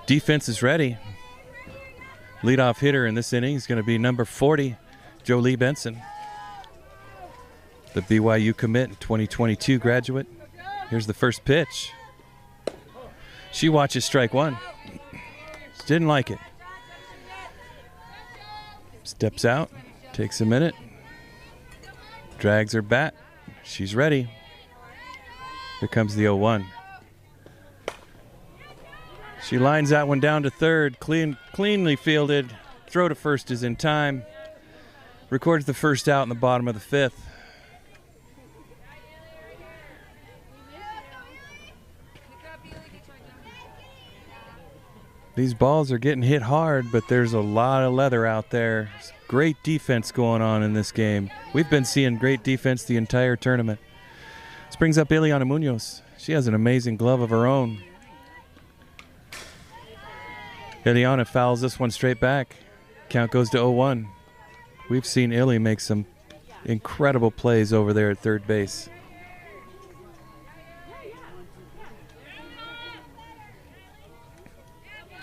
Defense is ready. Leadoff hitter in this inning is going to be number 40, Jolie Benson. The BYU commit, 2022 graduate. Here's the first pitch. She watches strike 1. Didn't like it. Steps out, takes a minute, drags her bat. She's ready. Here comes the 0-1. She lines that one down to third, cleanly fielded. Throw to first is in time. Records the first out in the bottom of the 5th. These balls are getting hit hard, but there's a lot of leather out there. Great defense going on in this game. We've been seeing great defense the entire tournament. This brings up Ileana Munoz. She has an amazing glove of her own. Ileana fouls this one straight back. Count goes to 0-1. We've seen Illy make some incredible plays over there at third base.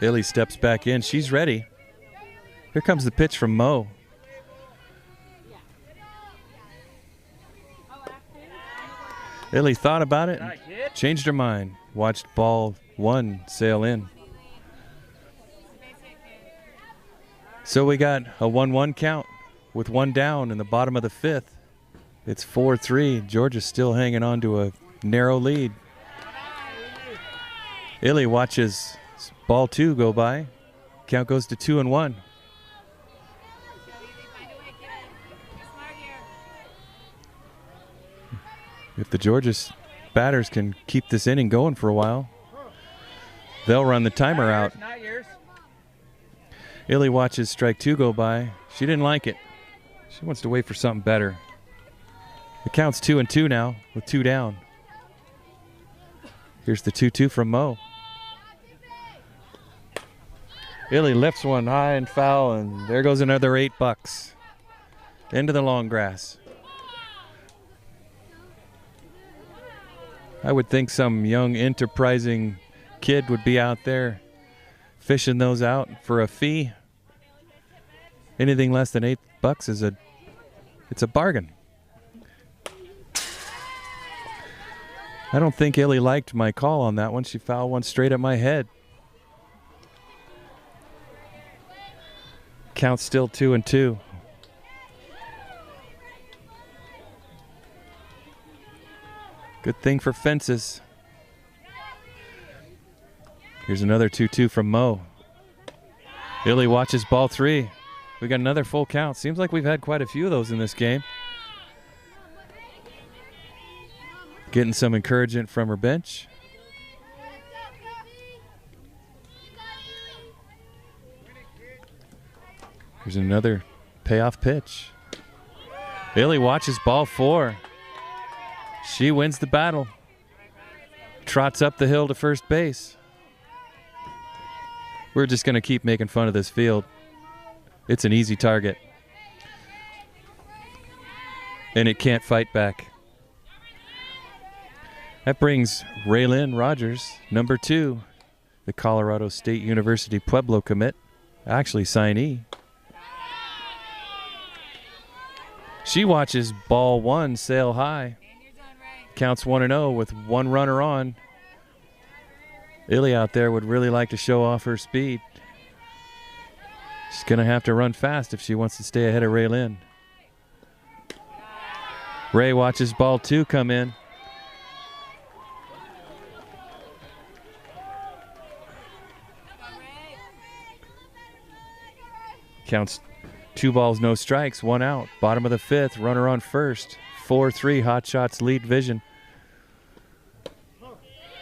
Illy steps back in. She's ready. Here comes the pitch from Mo. Illy thought about it and changed her mind. Watched ball 1 sail in. So we got a 1-1 count with 1 down in the bottom of the 5th. It's 4-3. Georgia's still hanging on to a narrow lead. Illy watches ball 2 go by. Count goes to 2-1. If the Georgias batters can keep this inning going for a while. They'll run the timer out. Not yours. Illy watches strike 2 go by. She didn't like it. She wants to wait for something better. The count's 2-2 now with 2 down. Here's the 2-2 from Mo. Illy lifts one high and foul, and there goes another $8 into the long grass. I would think some young enterprising kid would be out there fishing those out for a fee. Anything less than $8 is it's a bargain. I don't think Illy liked my call on that one. She fouled one straight at my head. Count's still 2-2. Good thing for fences. Here's another 2-2 from Mo. Illy watches ball 3. We got another full count. Seems like we've had quite a few of those in this game. Getting some encouragement from her bench. Here's another payoff pitch. Illy watches ball 4. She wins the battle. Trots up the hill to first base. We're just going to keep making fun of this field. It's an easy target. And it can't fight back. That brings Raylyn Rogers, number 2, the Colorado State University Pueblo commit, actually signee. She watches ball 1 sail high. Counts 1-0 with 1 runner on. Illy out there would really like to show off her speed. She's going to have to run fast if she wants to stay ahead of Raylyn. Ray watches ball 2 come in. Counts 2 balls, no strikes, 1 out. Bottom of the 5th, runner on first. 4-3, Hotshots lead Vision.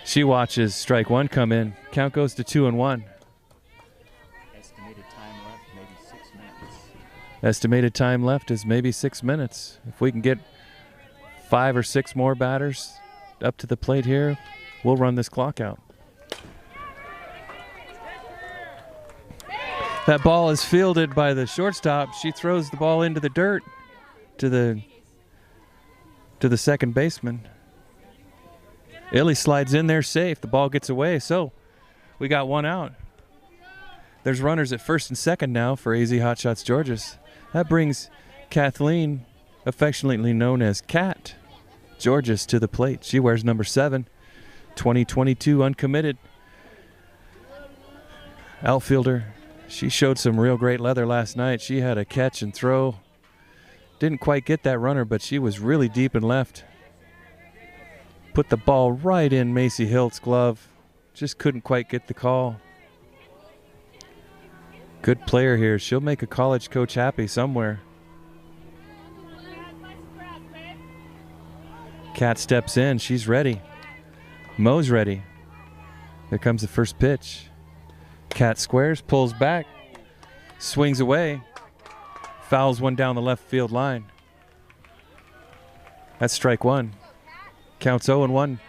She watches strike 1 come in. Count goes to 2-1. Estimated time left, maybe 6 minutes. Estimated time left is maybe 6 minutes. If we can get 5 or 6 more batters up to the plate here, we'll run this clock out. That ball is fielded by the shortstop. She throws the ball into the dirt to the second baseman. Illy slides in there safe. The ball gets away, so we got 1 out. There's runners at first and second now for AZ Hotshots Georges. That brings Kathleen, affectionately known as Kat Georges, to the plate. She wears number 7, 2022 uncommitted outfielder. She showed some real great leather last night. She had a catch and throw. Didn't quite get that runner, but she was really deep and left. Put the ball right in Macy Hilt's glove. Just couldn't quite get the call. Good player here. She'll make a college coach happy somewhere. Kat steps in. She's ready. Mo's ready. There comes the first pitch. Kat squares, pulls back, swings away, fouls one down the left field line. That's strike 1. Counts 0-1.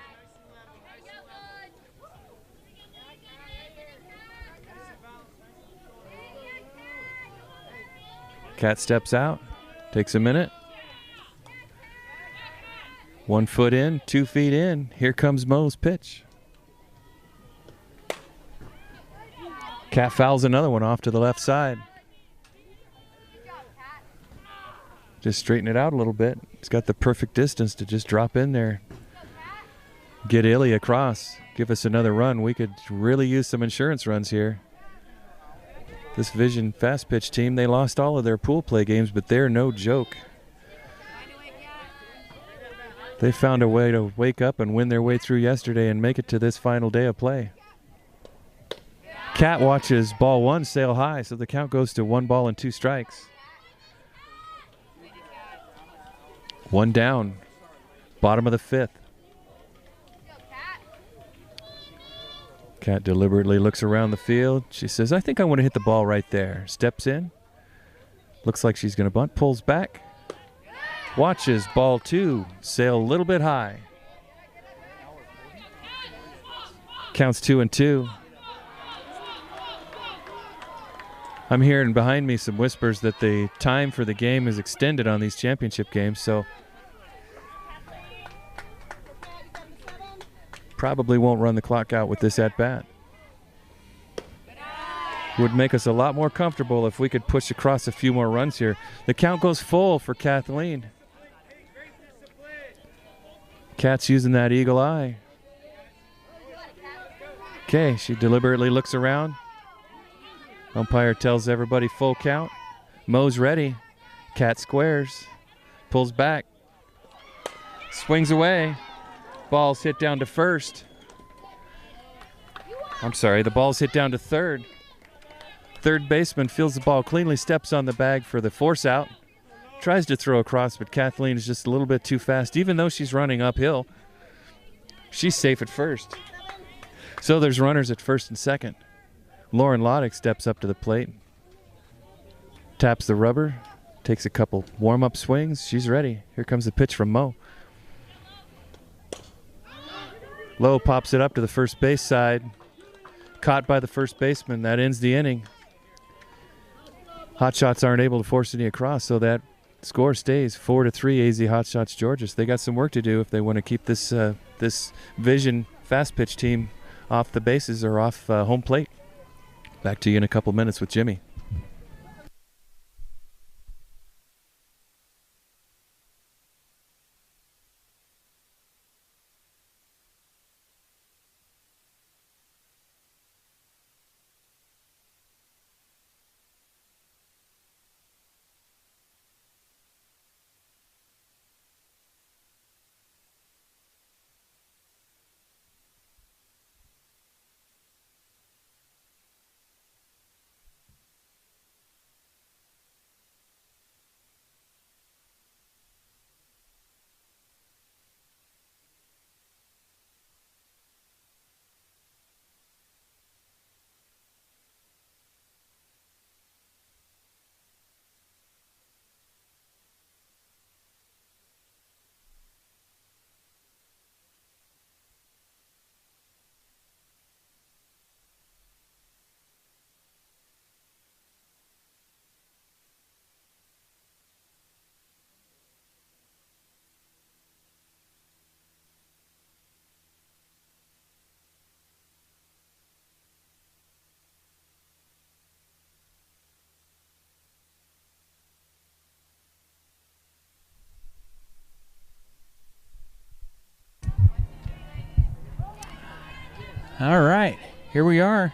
Kat steps out, takes a minute. 1 foot in, 2 feet in. Here comes Mo's pitch. Kat fouls another one off to the left side. Just straighten it out a little bit. It's got the perfect distance to just drop in there. Get Illy across. Give us another run. We could really use some insurance runs here. This Vision fast pitch team, they lost all of their pool play games, but they're no joke. They found a way to wake up and win their way through yesterday and make it to this final day of play. Kat watches ball 1 sail high, so the count goes to 1 ball and 2 strikes. 1 down, bottom of the 5th. Cat deliberately looks around the field. She says, I think I want to hit the ball right there. Steps in. Looks like she's going to bunt. Pulls back. Watches ball 2 sail a little bit high. Counts 2-2. I'm hearing behind me some whispers that the time for the game is extended on these championship games, so probably won't run the clock out with this at-bat. Would make us a lot more comfortable if we could push across a few more runs here. The count goes full for Kathleen. Kat's using that eagle eye. Okay, she deliberately looks around. Umpire tells everybody full count. Mo's ready. Cat squares. Pulls back. Swings away. Ball's hit down to first. I'm sorry, the ball's hit down to third. Third baseman feels the ball cleanly, steps on the bag for the force out. Tries to throw across, but Kathleen is just a little bit too fast. Even though she's running uphill, she's safe at first. So there's runners at first and second. Lauren Loddick steps up to the plate. Taps the rubber. Takes a couple warm-up swings. She's ready. Here comes the pitch from Mo. Lowe pops it up to the first base side. Caught by the first baseman. That ends the inning. Hotshots aren't able to force any across, so that score stays 4-3 AZ Hotshots Georges. They got some work to do if they want to keep this this Vision fast pitch team off the bases or off home plate. Back to you in a couple minutes with Jimmy. All right, here we are.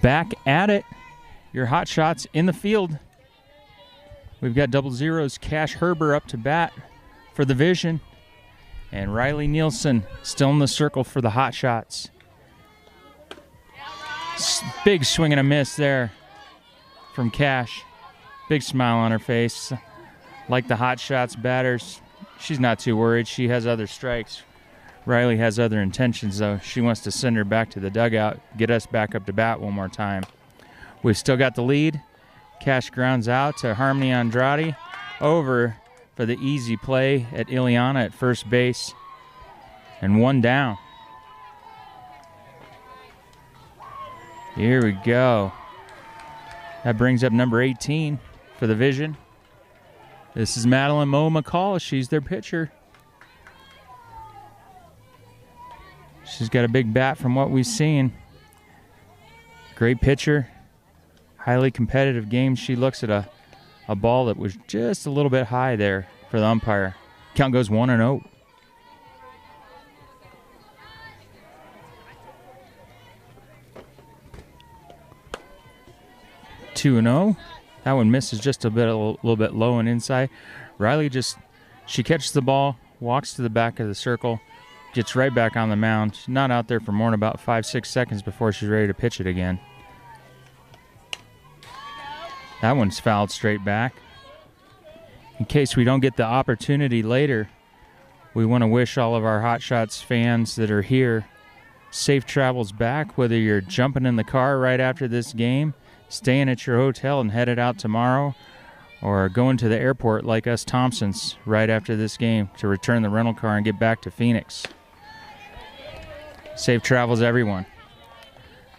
Back at it. Your Hotshots in the field. We've got double zeros. Cash Herber up to bat for the Vision. And Riley Nielsen still in the circle for the Hotshots. Big swing and a miss there from Cash. Big smile on her face. Like the Hotshots batters, she's not too worried. She has other strikes. Riley has other intentions, though. She wants to send her back to the dugout, get us back up to bat one more time. We've still got the lead. Cash grounds out to Harmony Andrade. Over for the easy play at Ileana at first base. And one down. Here we go. That brings up number 18 for the Vision. This is Madeline Mo McCall. She's their pitcher. She's got a big bat from what we've seen. Great pitcher. Highly competitive game. She looks at a ball that was just a little bit high there for the umpire. Count goes 1-0. Two and 0. That one misses just a little bit low and inside. Riley she catches the ball, walks to the back of the circle, gets right back on the mound. She's not out there for more than about 5-6 seconds before she's ready to pitch it again. That one's fouled straight back. In case we don't get the opportunity later, we want to wish all of our Hotshots fans that are here Safe travels back, whether you're jumping in the car right after this game, staying at your hotel and headed out tomorrow, or going to the airport like us Thompsons right after this game to return the rental car and get back to Phoenix. Safe travels, everyone.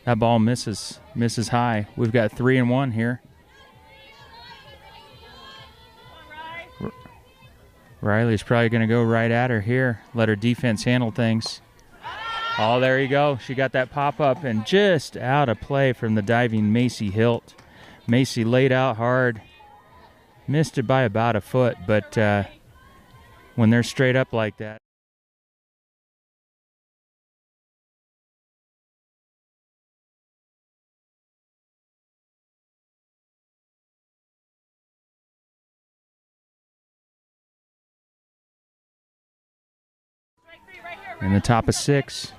That ball misses high. We've got 3-1 here. Riley's probably going to go right at her here, let her defense handle things. Oh, there you go. She got that pop-up and just out of play from the diving Macy Hilt. Macy laid out hard. Missed it by about a foot, but when they're straight up like that. In the top of 6.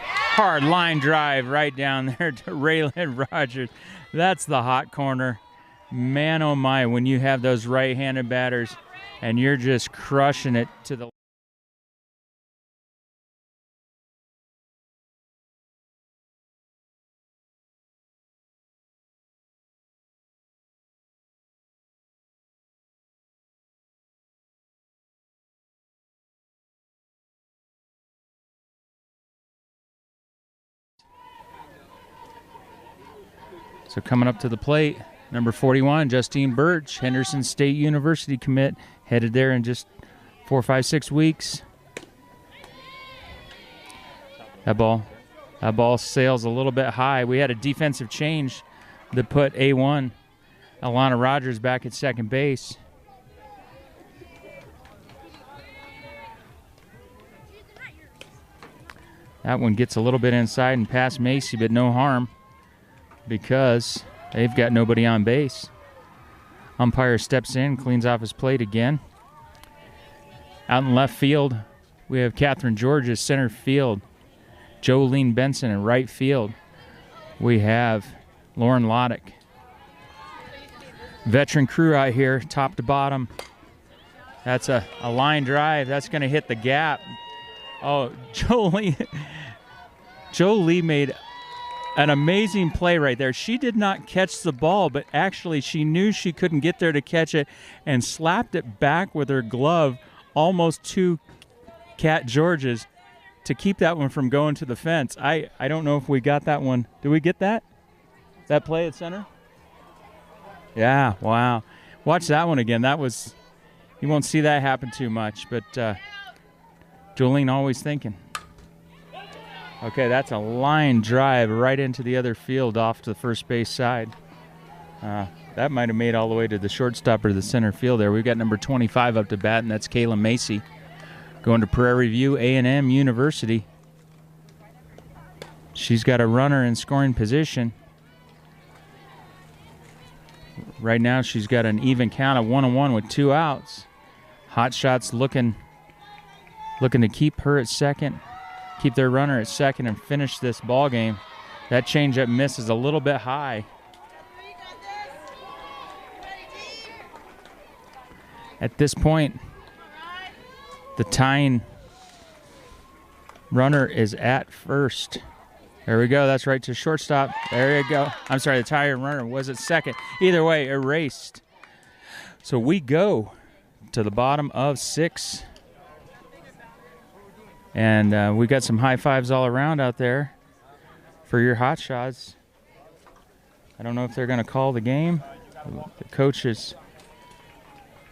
Hard line drive right down there to Raylan Rogers. That's the hot corner. Man, oh my, when you have those right-handed batters and you're just crushing it to the... So coming up to the plate, number 41, Justine Birch, Henderson State University commit, headed there in just 4, 5, 6 weeks. That ball sails a little bit high. We had a defensive change that put A1, Alana Rogers, back at second base. That one gets a little bit inside and past Macy, but no harm, because they've got nobody on base. Umpire steps in, cleans off his plate again. Out in left field, we have Catherine Georges, center field. Jolene Benson in right field. We have Lauren Loddick. Veteran crew out here, top to bottom. That's a line drive. That's going to hit the gap. Oh, Jolie made an amazing play right there. She did not catch the ball, but actually she knew she couldn't get there to catch it and slapped it back with her glove almost to Cat Georges to keep that one from going to the fence. I don't know if we got that one. Did we get that? That play at center? Yeah, wow. Watch that one again. That was, you won't see that happen too much, but Jolene always thinking. Okay, that's a line drive right into the other field off to the first base side. That might have made all the way to the shortstop or the center field there. We've got number 25 up to bat, and that's Kayla Macy. Going to Prairie View A&M University. She's got a runner in scoring position. Right now she's got an even count of 1-1 with 2 outs. Hotshots looking to keep her at second. Keep their runner at second and finish this ball game. That changeup misses a little bit high. At this point, the tying runner is at first. There we go. That's right to shortstop. There you go. I'm sorry, the tying runner was at second. Either way, erased. So we go to the bottom of 6. And we got some high fives all around out there for your hot shots. I don't know if they're going to call the game. The coaches,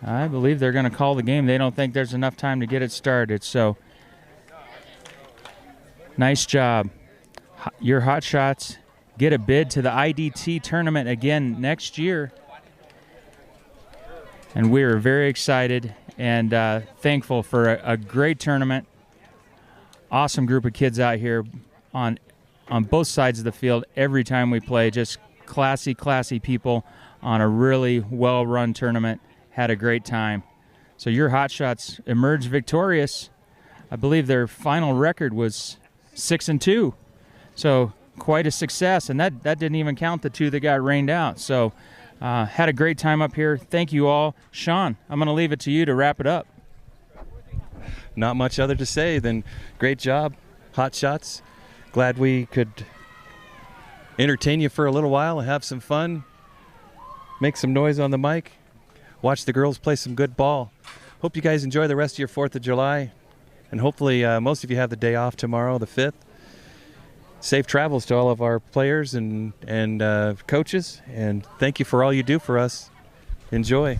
I believe they're going to call the game. They don't think there's enough time to get it started. So, nice job. Your hot shots get a bid to the IDT tournament again next year. And we are very excited and thankful for a great tournament. Awesome group of kids out here on both sides of the field every time we play. Just classy people on a really well-run tournament. Had a great time. So your Hotshots emerged victorious. I believe their final record was 6-2. So quite a success, and that didn't even count the 2 that got rained out. So had a great time up here. Thank you all. Sean, I'm going to leave it to you to wrap it up. not much other to say than great job, Hotshots. Glad we could entertain you for a little while and have some fun, make some noise on the mic, watch the girls play some good ball. Hope you guys enjoy the rest of your 4th of July, and hopefully most of you have the day off tomorrow, the 5th. Safe travels to all of our players and coaches, and thank you for all you do for us. Enjoy.